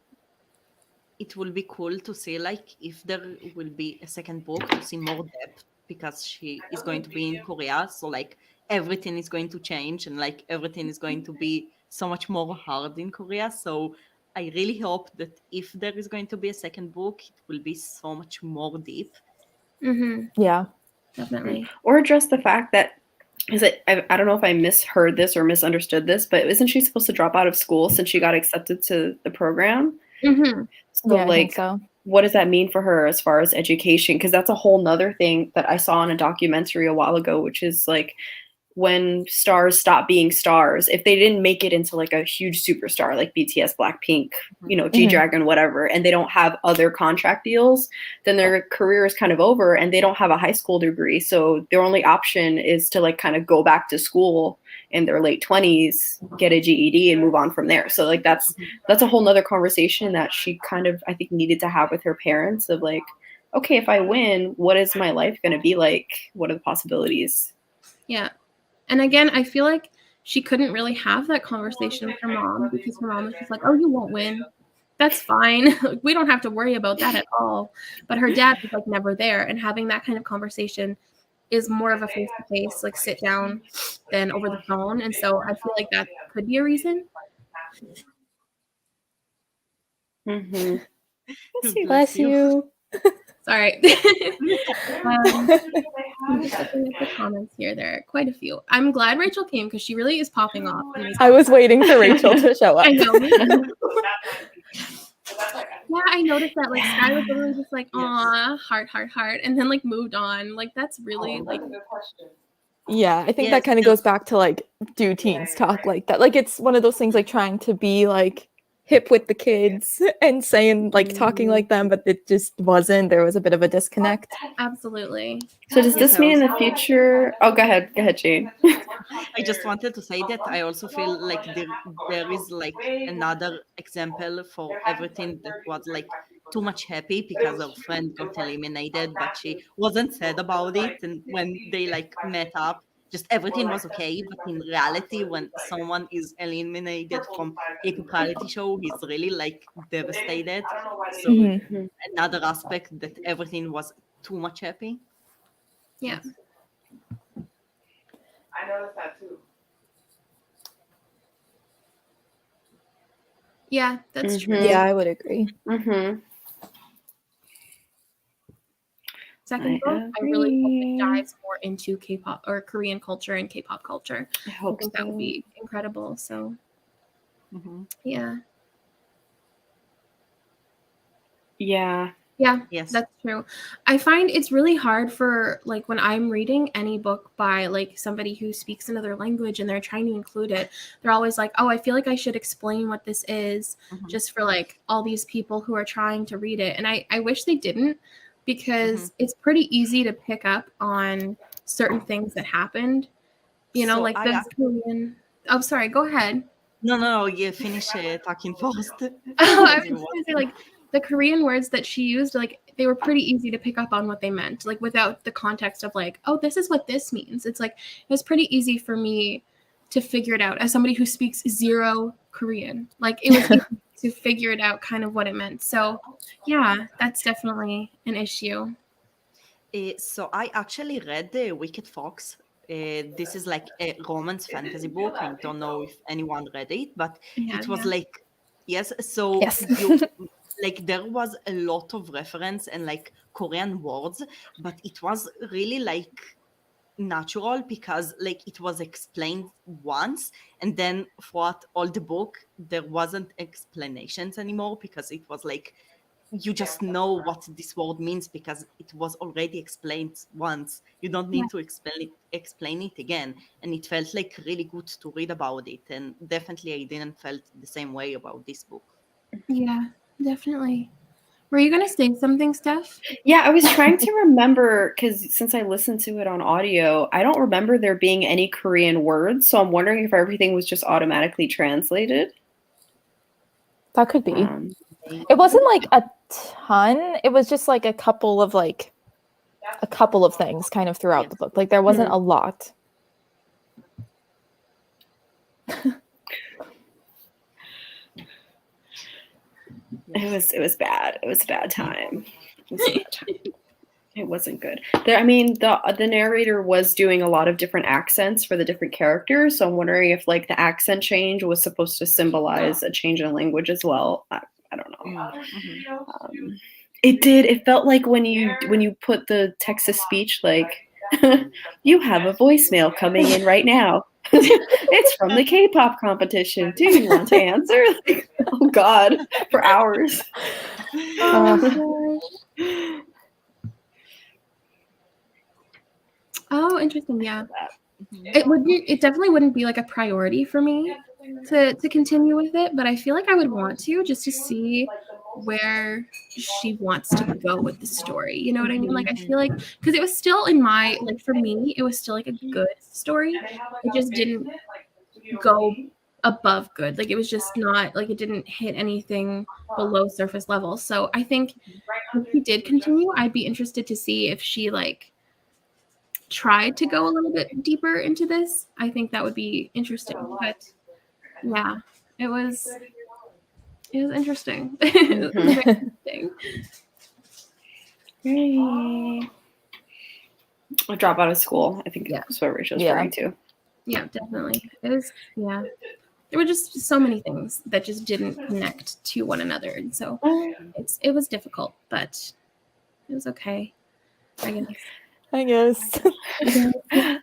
It will be cool to see, like, if there will be a second book, to see more depth, because she is going to be in Korea, so like everything is going to change, and like everything is going to be so much more hard in Korea. So I really hope that if there is going to be a second book, it will be so much more deep. Yeah, definitely. Or address the fact that, I don't know if I misheard this or misunderstood this, but isn't she supposed to drop out of school since she got accepted to the program? So yeah, like, I think so. What does that mean for her as far as education? Because that's a whole nother thing that I saw in a documentary a while ago, which is like, when stars stop being stars, if they didn't make it into like a huge superstar like BTS, Blackpink, you know, G-Dragon, whatever, and they don't have other contract deals, then their career is kind of over, and they don't have a high school degree. So their only option is to like kind of go back to school in their late 20s, get a GED, and move on from there. So like that's a whole nother conversation that she kind of, I think, needed to have with her parents of like, okay, if I win, what is my life going to be like? What are the possibilities? Yeah. And again, I feel like she couldn't really have that conversation with her mom, because her mom was just like, oh, you won't win. That's fine. We don't have to worry about that at all. But her dad was like never there. And having that kind of conversation is more of a face-to-face, like sit down, than over the phone. And so I feel like that could be a reason. Mm-hmm. Bless you. Sorry. I'm just looking at the comments here. There are quite a few. I'm glad Rachel came because she really is popping off. I was waiting for Rachel to show up. I know. Me too. Yeah, I noticed that. Like Sky was literally just like, "Aw, heart," and then like moved on. Like that's really like. Yeah, I think Yes, that kind of no. goes back to like, do teens talk like that? Like it's one of those things like trying to be like hip with the kids and saying like talking like them, but it just wasn't. There was a bit of a disconnect. Absolutely. So does this mean in the future? Oh, go ahead, Jane. I just wanted to say that I also feel like there is like another example for everything that was like too much happy because her friend got eliminated, but she wasn't sad about it. And when they like met up, just everything was okay. But in reality, when someone is eliminated from a reality show, he's really like devastated. So Mhm. another aspect that everything was too much happy. Yeah. I noticed that too. Yeah, that's true. Yeah, I would agree. Mm-hmm. Second book, I really hope it dives more into K-pop or Korean culture and K-pop culture. I hope think that would be incredible. So, yeah. Yeah. Yeah, Yes. that's true. I find it's really hard for like when I'm reading any book by like somebody who speaks another language and they're trying to include it, they're always like, "Oh, I feel like I should explain what this is just for like all these people who are trying to read it." And I wish they didn't because it's pretty easy to pick up on certain things that happened. You know, So like the Korean. Oh, sorry, go ahead. No, you finish talking first. Oh, I was just gonna say, like, the Korean words that she used, like, they were pretty easy to pick up on what they meant, like, without the context of, like, oh, this is what this means. It's like, it was pretty easy for me to figure it out as somebody who speaks zero Korean. Like, it was easy to figure it out kind of what it meant. So, yeah, that's definitely an issue. So I actually read The Wicked Fox. This is like a romance fantasy book. I don't know if anyone read it, but it was like, yes. So you, like there was a lot of reference and like Korean words, but it was really like natural because like it was explained once, and then throughout all the book there wasn't explanations anymore because it was like you just know what this word means because it was already explained once. You don't need to explain it again. And it felt like really good to read about it. And definitely I didn't felt the same way about this book. Yeah, definitely. Were you going to say something, Steph? Yeah, I was trying to remember because since I listened to it on audio, I don't remember there being any Korean words. So I'm wondering if everything was just automatically translated. That could be. It wasn't like a ton. It was just like a couple of things kind of throughout the book. Like there wasn't a lot. It was bad. It was a bad time. It wasn't good. The narrator was doing a lot of different accents for the different characters. So I'm wondering if like the accent change was supposed to symbolize a change in language as well. I don't know. It did. It felt like when you put the text to speech, like you have a voicemail coming in right now. It's from the K-pop competition. Do you want to answer? Like, oh God, for hours. Oh, interesting. Yeah. It definitely wouldn't be like a priority for me to continue with it, but I feel like I would want to just to see where she wants to go with the story. You know what I mean? Like I feel like because it was still in my like for me, it was still like a good story. It just didn't go above good. Like it was just not like it didn't hit anything below surface level. So I think if she did continue, I'd be interested to see if she like tried to go a little bit deeper into this. I think that would be interesting. But yeah, it was interesting. It was very interesting. A drop out of school. I think that's what Rachel's referring to. Yeah, definitely. It was there were just so many things that just didn't connect to one another. And so it was difficult, but It was okay, I guess. I guess.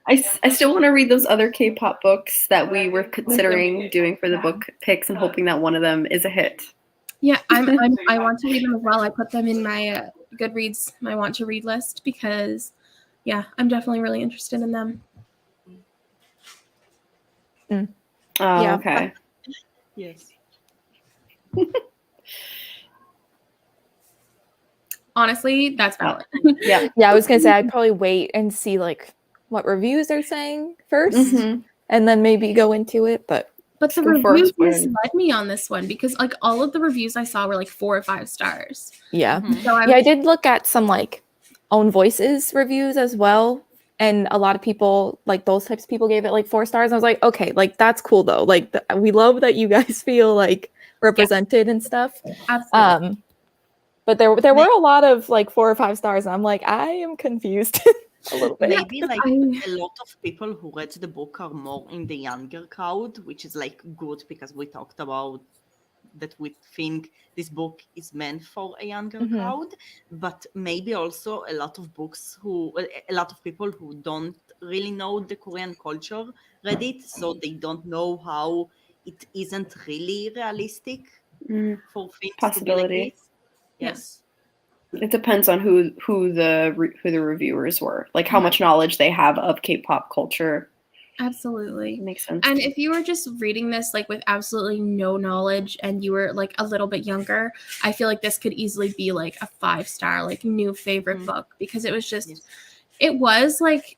I still want to read those other K-pop books that we were considering doing for the book picks and hoping that one of them is a hit. Yeah, I want to read them as well. I put them in my Goodreads, my want to read list, because yeah, I'm definitely really interested in them. Oh, Yeah. okay. Yes. Honestly, that's valid. Yeah. Yeah, I was gonna say I'd probably wait and see like what reviews they're saying 1st, Mhm. and then maybe go into it. But But the Go for reviews it. misled me on this one, because like all of the reviews I saw were like 4 or 5 stars. yeah, So I did look at some like own voices reviews as well, and a lot of people, like those types of people, gave it like 4 stars. I was like, okay, like that's cool though. Like we love that you guys feel like represented and stuff. absolutely. But there were a lot of like 4 or 5 stars, and I'm like, I am confused a little bit. Maybe like a lot of people who read the book are more in the younger crowd, which is like good because we talked about that we think this book is meant for a younger crowd, but maybe also a lot of people who don't really know the Korean culture read it, so they don't know how it isn't really realistic for things to be like Possibility. this. Yes. It depends on who the reviewers were, like how much knowledge they have of K-pop culture. Absolutely. Makes sense. And if you were just reading this like with absolutely no knowledge and you were like a little bit younger, I feel like this could easily be like a 5-star like new favorite book, because it was just it was like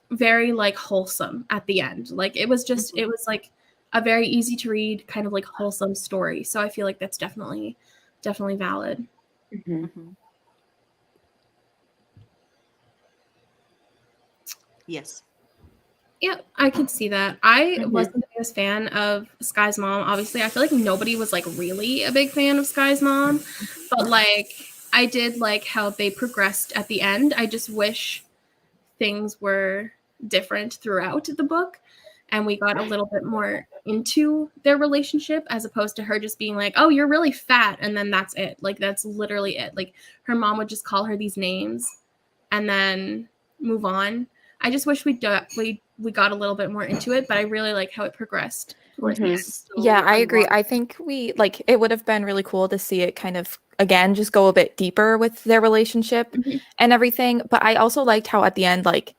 very like wholesome at the end. Like it was just it was like a very easy to read kind of like wholesome story. So I feel like that's definitely valid. Yes. Yeah, I could see that. I wasn't the biggest fan of Sky's mom. Obviously, I feel like nobody was like really a big fan of Sky's mom, but like I did like how they progressed at the end. I just wish things were different throughout the book and we got a little bit more into their relationship, as opposed to her just being like, "Oh, you're really fat," and then that's it. Like that's literally it. Like her mom would just call her these names and then move on. I just wish we got a little bit more into it, but I really like how it progressed towards the end. So Yeah, I agree. I think it would have been really cool to see it kind of again just go a bit deeper with their relationship and everything. But I also liked how at the end, like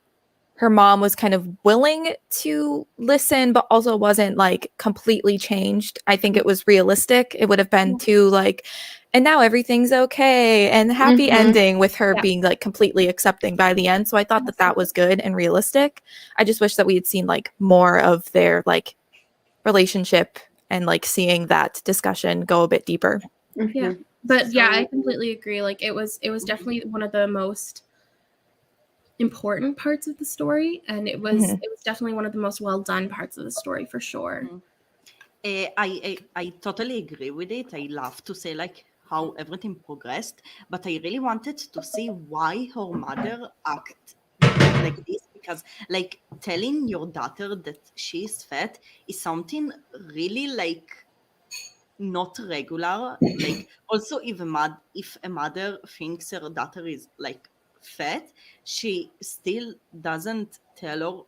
her mom was kind of willing to listen, but also wasn't like completely changed. I think it was realistic. It would have been too like, and now everything's okay and happy ending with her being like completely accepting by the end. So I thought that was good and realistic. I just wish that we had seen like more of their like relationship and like seeing that discussion go a bit deeper. Yeah. But yeah, I completely agree. Like it was definitely one of the most important parts of the story, and it was definitely one of the most well done parts of the story for sure. I totally agree with it. I love to say like how everything progressed, but I really wanted to see why her mother acted like this, because like telling your daughter that she's fat is something really like not regular. Like also if a mother thinks her daughter is like fat, she still doesn't tell her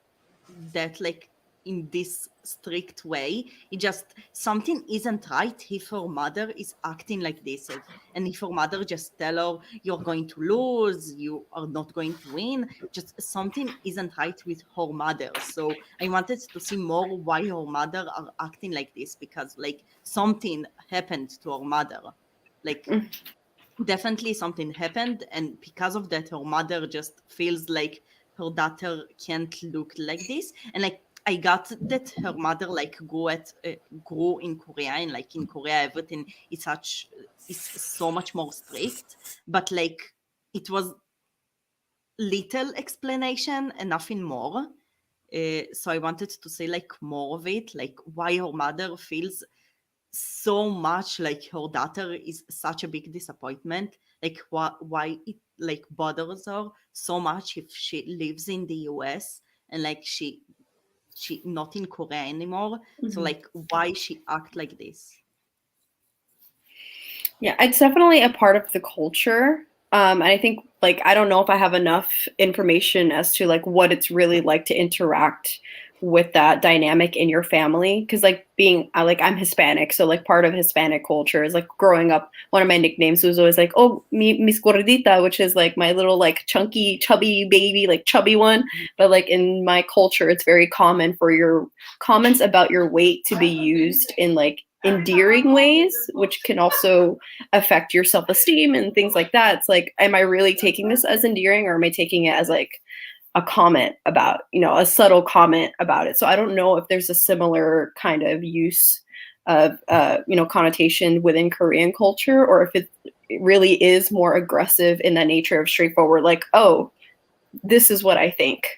that like in this strict way. It just something isn't right if her mother is acting like this, and if her mother just tell her you're going to lose, you are not going to win, just something isn't right with her mother. So I wanted to see more why her mother are acting like this, because like something happened to her mother, like definitely something happened, and because of that her mother just feels like her daughter can't look like this. And like I got that her mother like grew in Korea, and like in Korea everything is so much more strict, but like it was little explanation and nothing more. So I wanted to say like more of it, like why her mother feels so much like her daughter is such a big disappointment, like why it like bothers her so much if she lives in the US and like she not in Korea anymore. So like why she act like this. Yeah, it's definitely a part of the culture. And I think like, I don't know if I have enough information as to like what it's really like to interact with that dynamic in your family. Because like I'm Hispanic, so like part of Hispanic culture is like growing up. One of my nicknames was always like, oh, mis gordita, which is like my little like chunky, chubby baby, like chubby one. But like in my culture, it's very common for your comments about your weight to be used in like endearing ways, which can also affect your self-esteem and things like that. It's like, am I really taking this as endearing, or am I taking it as like a comment about, a subtle comment about it? So I don't know if there's a similar kind of use of, connotation within Korean culture, or if it really is more aggressive in the nature of straightforward, like, oh, this is what I think,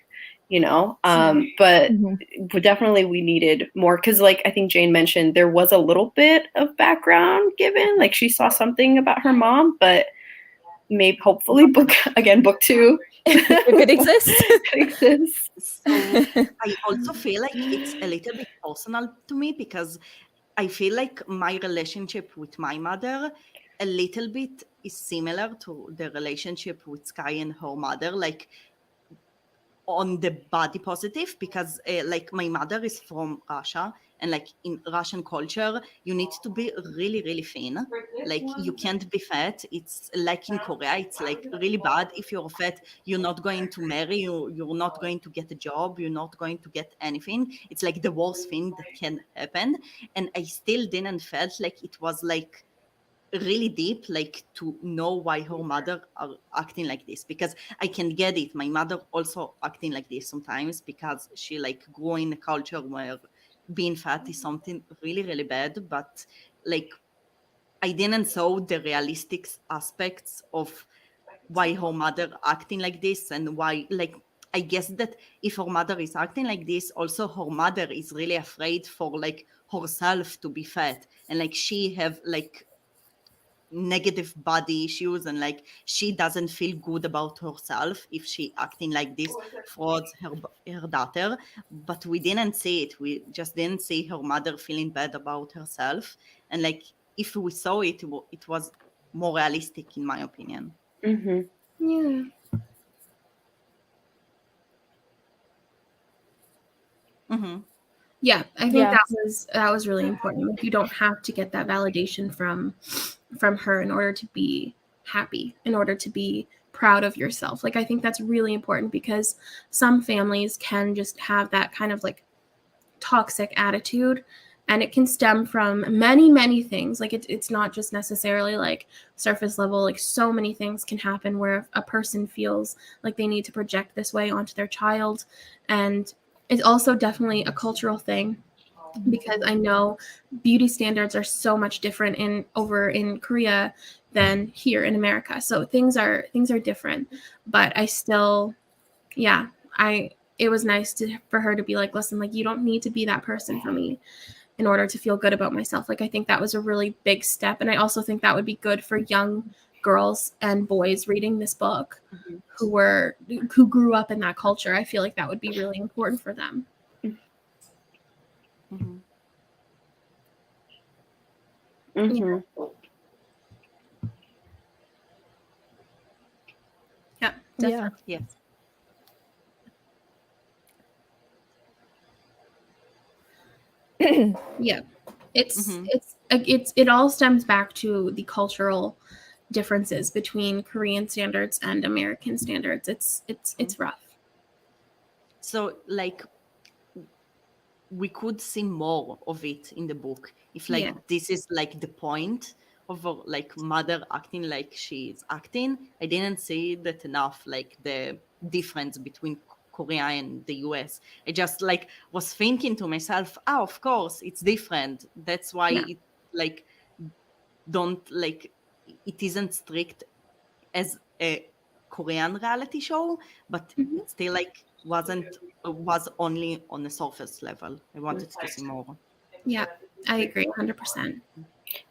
but definitely we needed more, because like I think Jane mentioned, there was a little bit of background given, like she saw something about her mom, but maybe hopefully book 2 if it exists. So I also feel like it's a little bit personal to me, because I feel like my relationship with my mother a little bit is similar to the relationship with Sky and her mother, like on the body positive, because like my mother is from Russia, and like in Russian culture you need to be really really thin, like you can't be fat. It's like in Korea, it's like really bad if you're fat. You're not going to marry, you're not going to get a job, you're not going to get anything. It's like the worst thing that can happen. And I still didn't felt like it was like really deep, like to know why her mother are acting like this, because I can get it. My mother also acting like this sometimes, because she like grew in a culture where being fat is something really really bad. But like I didn't saw the realistic aspects of why her mother acting like this, and why, like, I guess that if her mother is acting like this, also her mother is really afraid for like herself to be fat, and like she have like negative body issues, and like she doesn't feel good about herself if she acting like this towards her daughter. But we didn't see it, we just didn't see her mother feeling bad about herself. And like if we saw it, it was more realistic in my opinion. Yeah. Yeah, I think that was really important. Like, you don't have to get that validation from her in order to be happy, in order to be proud of yourself. Like, I think that's really important, because some families can just have that kind of like toxic attitude, and it can stem from many many things. Like it's not just necessarily like surface level. Like so many things can happen where a person feels like they need to project this way onto their child. And it's also definitely a cultural thing, because I know beauty standards are so much different over in Korea than here in America. So things are different. But I still, yeah, it was nice for her to be like, listen, like you don't need to be that person for me in order to feel good about myself. Like I think that was a really big step. And I also think that would be good for young girls and boys reading this book who grew up in that culture. I feel like that would be really important for them. Yeah. Yeah, definitely. Yes. Yeah, it all stems back to the cultural differences between Korean standards and American standards. It's rough. So like we could see more of it in the book if like this is like the point of like mother acting like she's acting. I didn't see that enough, like the difference between Korea and the US. I just like was thinking to myself, of course it's different. That's why it like don't like it isn't strict as a Korean reality show, but it still like was only on the surface level. I wanted to see more. Yeah, I agree 100%.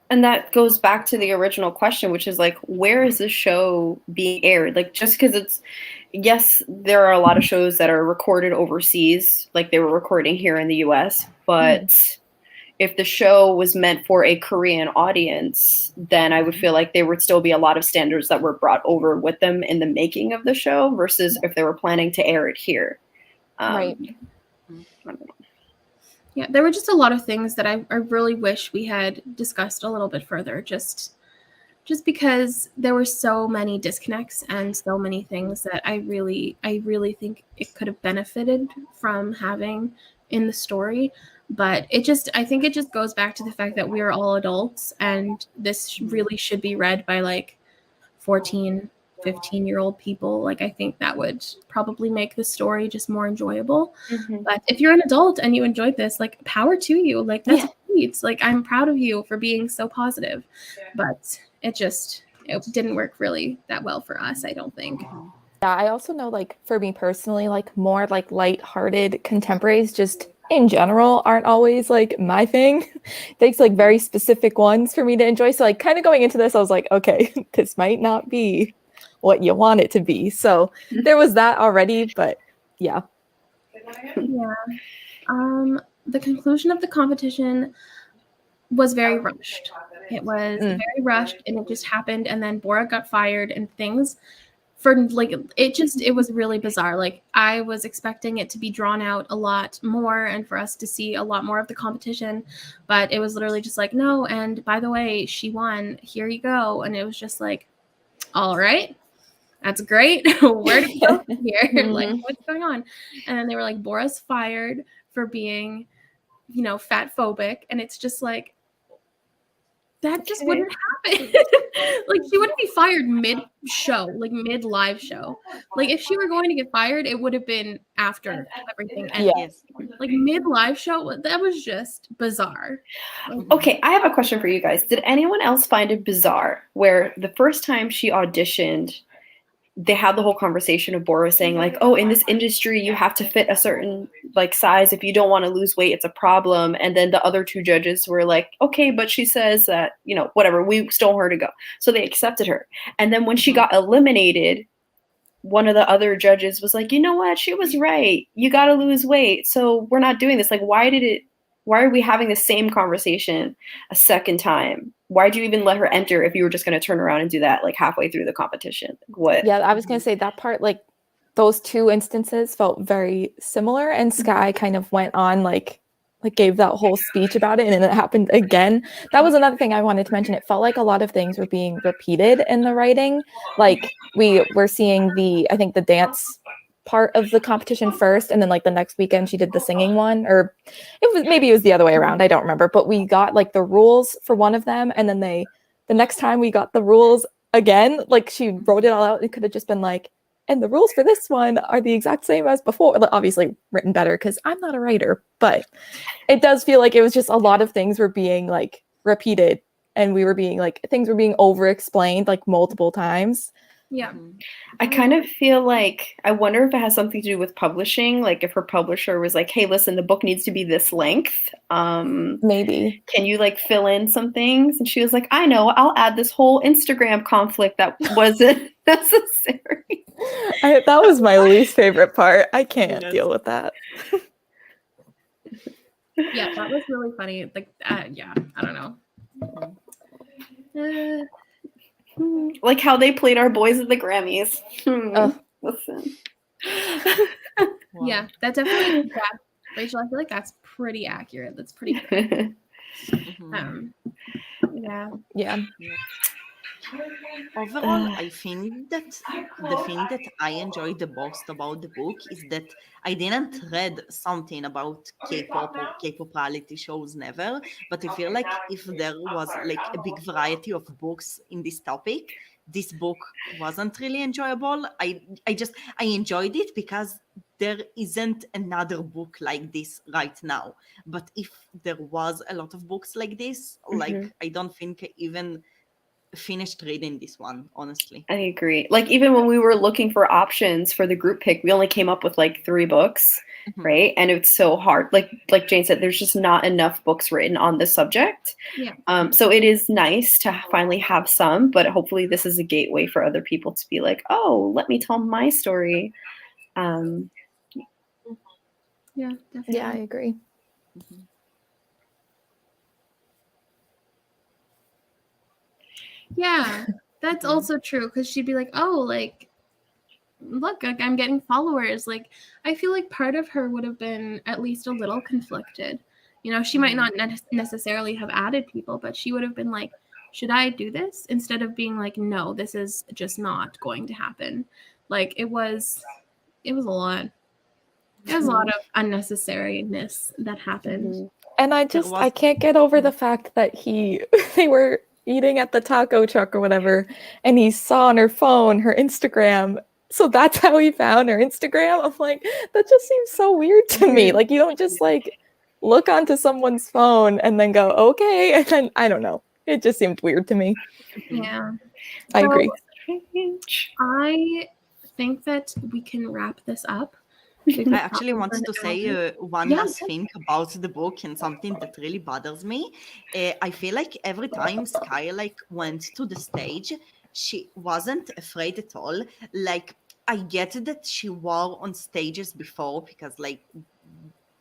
And that goes back to the original question, which is like, where is the show being aired? Like, just because yes, there are a lot of shows that are recorded overseas, like they were recording here in the US, but if the show was meant for a Korean audience, then I would feel like there would still be a lot of standards that were brought over with them in the making of the show versus if they were planning to air it here. Right. I don't know. Yeah, there were just a lot of things that I really wish we had discussed a little bit further, just because there were so many disconnects and so many things that I really think it could have benefited from having in the story. But I think it just goes back to the fact that we are all adults, and this really should be read by like 14, 15-year-old people. Like, I think that would probably make the story just more enjoyable. But if you're an adult and you enjoyed this, like, power to you. Like, that's great. Like, I'm proud of you for being so positive. But it didn't work really that well for us, I don't think. Yeah, I also know, like, for me personally, like, more like light-hearted contemporaries just in general aren't always like my thing. It takes like very specific ones for me to enjoy. So like kind of going into this, I was like, okay, this might not be what you want it to be. So there was that already, but yeah. Yeah. The conclusion of the competition was very rushed. It was very rushed, and it just happened, and then Bora got fired, and things it was really bizarre. Like, I was expecting it to be drawn out a lot more and for us to see a lot more of the competition, but it was literally just like, no, and by the way, she won, here you go. And it was just like, all right, that's great. Where do we go from here? Like, what's going on? And then they were like, Bora's fired for being, fat phobic, and it's just like, that just wouldn't happen. Like, she wouldn't be fired mid-show, like mid-live show. Like, if she were going to get fired, it would have been after everything ended. Yes. Like, mid-live show, that was just bizarre. Okay, I have a question for you guys. Did anyone else find it bizarre where the first time she auditioned, they had the whole conversation of Bora saying like, oh, in this industry, you have to fit a certain like size. If you don't want to lose weight, it's a problem. And then the other two judges were like, okay, but she says that, whatever, we still want her to go. So they accepted her. And then when she got eliminated, one of the other judges was like, you know what? She was right. You got to lose weight. So we're not doing this. Like, why are we having the same conversation a second time? Why'd you even let her enter if you were just going to turn around and do that like halfway through the competition? What? Yeah, I was going to say that part, like those two instances felt very similar, and Sky kind of went on like gave that whole speech about it, and then it happened again. That was another thing I wanted to mention. It felt like a lot of things were being repeated in the writing. Like we were seeing I think the dance part of the competition first, and then like the next weekend she did the singing one, or maybe it was the other way around, I don't remember, but we got like the rules for one of them, and then the next time we got the rules again, like she wrote it all out. It could have just been like, and the rules for this one are the exact same as before. Obviously written better because I'm not a writer, but it does feel like it was just a lot of things were being like repeated, and we were being like, things were being over explained like multiple times. Yeah. I kind of feel like, I wonder if it has something to do with publishing. Like if her publisher was like, hey, listen, the book needs to be this length. Maybe. Can you like fill in some things? And she was like, I know, I'll add this whole Instagram conflict that wasn't necessary. That was my least favorite part. I can't deal with that. Yeah, that was really funny. Like, yeah, I don't know. Like how they played our boys at the Grammys. Listen. Wow. Yeah, that definitely. Yeah, Rachel, I feel like that's pretty accurate. That's pretty good. Yeah. Overall, I think that the thing that I enjoyed the most about the book is that I didn't read something about K-pop or K-pop reality shows, never. But I feel like if there was like a big variety of books in this topic, this book wasn't really enjoyable. I enjoyed it because there isn't another book like this right now. But if there was a lot of books like this, like I don't think I even finished reading this one, honestly. I agree. Like even when we were looking for options for the group pick, we only came up with like 3 books, right? And it's so hard. Like Jane said, there's just not enough books written on this subject. Yeah. So it is nice to finally have some, but hopefully this is a gateway for other people to be like, oh, let me tell my story. Yeah, definitely. Yeah, I agree. Yeah, that's also true because she'd be like, oh, like, look, like I'm getting followers. Like, I feel like part of her would have been at least a little conflicted. You know, she might not necessarily have added people, but she would have been like, should I do this? Instead of being like, no, this is just not going to happen. Like, it was a lot. It was a lot of unnecessariness that happened. And I can't get over the fact that they were eating at the taco truck or whatever, and he saw on her phone her Instagram. So that's how he found her Instagram. I'm like, that just seems so weird to me. Like, you don't just like look onto someone's phone and then go, okay, and then I don't know. It just seemed weird to me. Yeah. I agree. I think that we can wrap this up. I actually wanted to say one last thing about the book and something that really bothers me. I feel like every time Sky like went to the stage, she wasn't afraid at all. Like, I get that she were on stages before because like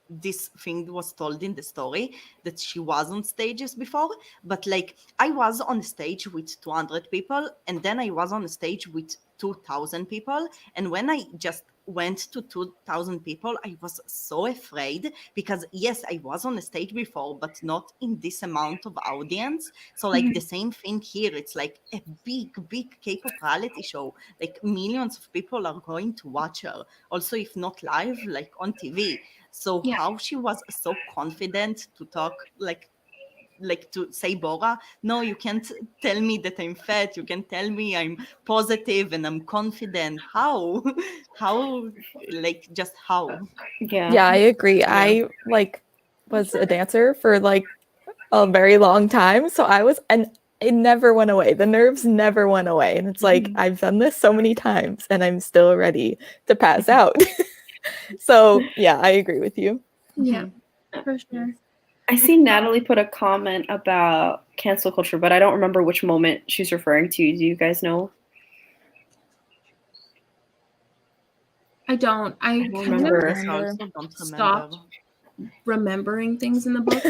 this thing was told in the story that she was on stages before, but like I was on stage with 200 people and then I was on a stage with 2,000 people, and when I just went to 2,000 people I was so afraid because yes, I was on a stage before but not in this amount of audience. So like the same thing here, it's like a big K-pop reality show, like millions of people are going to watch her, also if not live, like on TV. So how she was so confident to talk like to say, Bora, no, you can't tell me that I'm fat. You can tell me I'm positive and I'm confident. How? How? Like, just how? Yeah, I agree. Yeah. I like was a dancer for like a very long time. So and it never went away. The nerves never went away. And it's like, I've done this so many times and I'm still ready to pass out. So yeah, I agree with you. Yeah, for sure. I see Natalie put a comment about cancel culture, but I don't remember which moment she's referring to. Do you guys know? I don't. I kind of stopped remembering things in the book.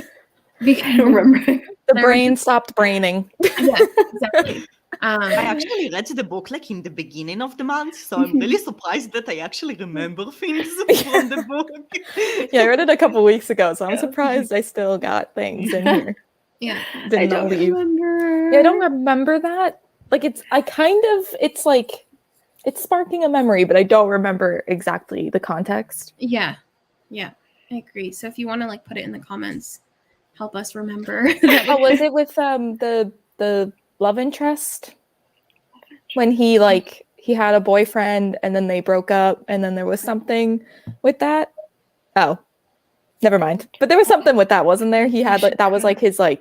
Because I don't remember. The brain stopped braining. Yeah, exactly. I actually read the book like in the beginning of the month, so I'm really surprised that I actually remember things from the book. Yeah, I read it a couple weeks ago, so I'm surprised I still got things in here. Yeah, I don't remember. Yeah, I don't remember that. Like it's like it's sparking a memory, but I don't remember exactly the context. Yeah, I agree. So if you want to like put it in the comments, help us remember. Oh, was it with the love interest when he had a boyfriend and then they broke up and then there was something with that? Oh, never mind. But there was something with that, wasn't there? He had that was like his I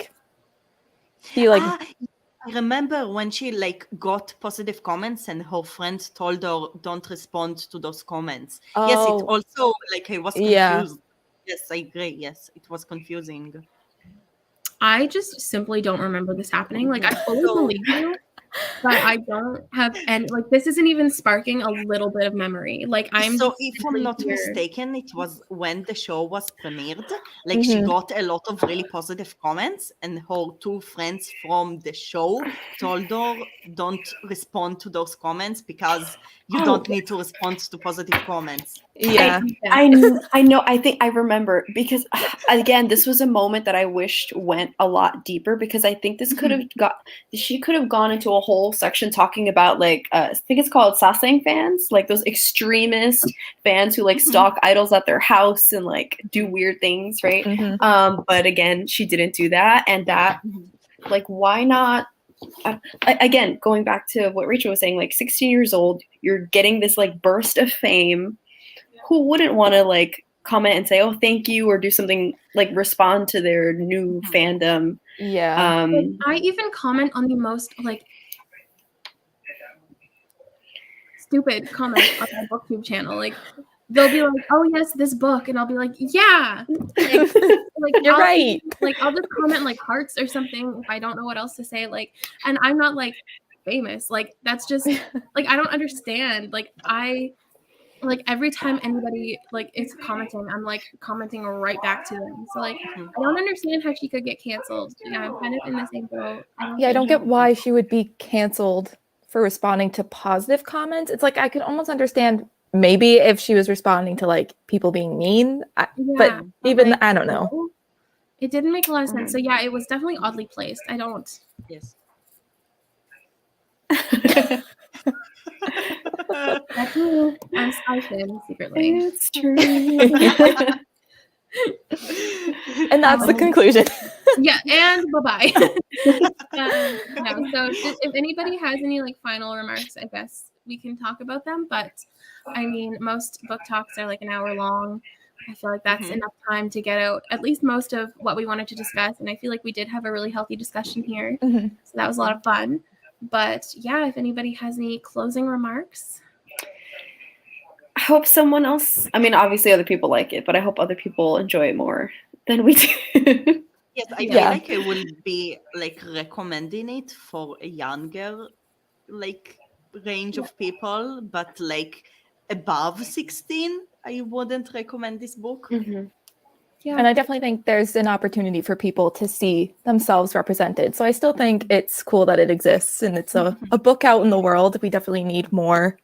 remember when she like got positive comments and her friend told her don't respond to those comments. Oh. Yes, it also like I was confused. Yeah. Yes, I agree. Yes, it was confusing. I just simply don't remember this happening. Like, I fully believe you, but I don't have any, like, this isn't even sparking a little bit of memory. Like, So if I'm not mistaken, it was when the show was premiered. Like, she got a lot of really positive comments, and her two friends from the show told her, don't respond to those comments because you don't need to respond to positive comments. Yeah, I know. I think I remember because again, this was a moment that I wished went a lot deeper because I think this could have she could have gone into a whole section talking about like I think it's called Sasang fans, like those extremist fans who like stalk idols at their house and like do weird things, right? But again, she didn't do that, and that like why not? Again, going back to what Rachel was saying, like 16 years old, you're getting this like burst of fame. Who wouldn't want to like comment and say, oh, thank you, or do something like respond to their new fandom? Yeah. I even comment on the most like stupid comments on my booktube channel. Like they'll be like, oh yes, this book, and I'll be like, yeah, like you're right. Like I'll just comment like hearts or something if I don't know what else to say. Like, and I'm not like famous. Like that's just like I don't understand. Like like every time anybody like is commenting, I'm like commenting right back to them. So like I don't understand how she could get canceled. Yeah, I'm kind of in the same boat. I don't get why she would be canceled for responding to positive comments. It's like I could almost understand maybe if she was responding to like people being mean, but even like, I don't know. It didn't make a lot of sense. So yeah, it was definitely oddly placed. I don't. Yes. That's me. I'm Skyfin secretly. It's true. And that's the conclusion. Yeah, and bye-bye. No, so if anybody has any like final remarks, I guess we can talk about them. But I mean, most book talks are like an hour long. I feel like that's enough time to get out at least most of what we wanted to discuss. And I feel like we did have a really healthy discussion here. So that was a lot of fun. But yeah, if anybody has any closing remarks. I hope someone else, I mean, obviously other people like it, but I hope other people enjoy it more than we do. Yes, I feel like I will be like recommending it for a younger like range of people, but like above 16, I wouldn't recommend this book. Yeah. And I definitely think there's an opportunity for people to see themselves represented. So I still think it's cool that it exists and it's a book out in the world. We definitely need more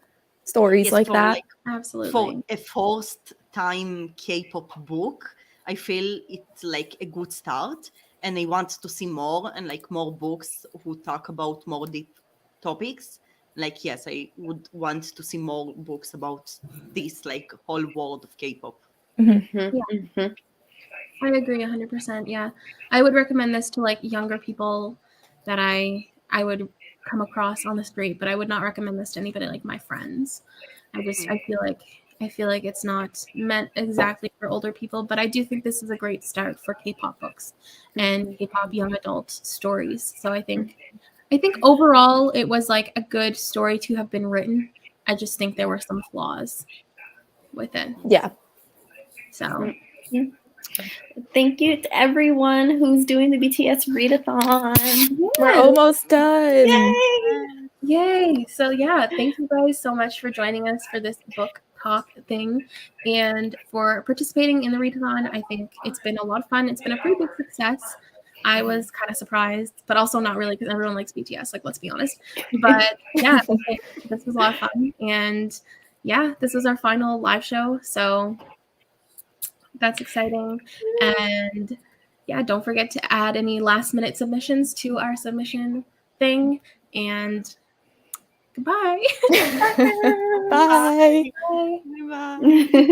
stories like that. Like, absolutely. For a first time K-pop book, I feel it's like a good start, and I want to see more and like more books who talk about more deep topics. Like, yes, I would want to see more books about this like whole world of K-pop. I agree 100%. Yeah. I would recommend this to like younger people that I would come across on the street, but I would not recommend this to anybody like my friends. I feel like it's not meant exactly for older people, but I do think this is a great start for K-pop books and K-pop young adult stories. So I think overall it was like a good story to have been written. I just think there were some flaws with it. Yeah. So thank you to everyone who's doing the BTS readathon. yes. We're almost done. Yay! So yeah, thank you guys so much for joining us for this book talk thing and for participating in the readathon. I think it's been a lot of fun. It's been a pretty big success. I was kind of surprised, but also not really because everyone likes BTS, like let's be honest. But yeah, this was a lot of fun. And yeah, this is our final live show. So that's exciting. And yeah, don't forget to add any last minute submissions to our submission thing. And goodbye. Bye. Bye.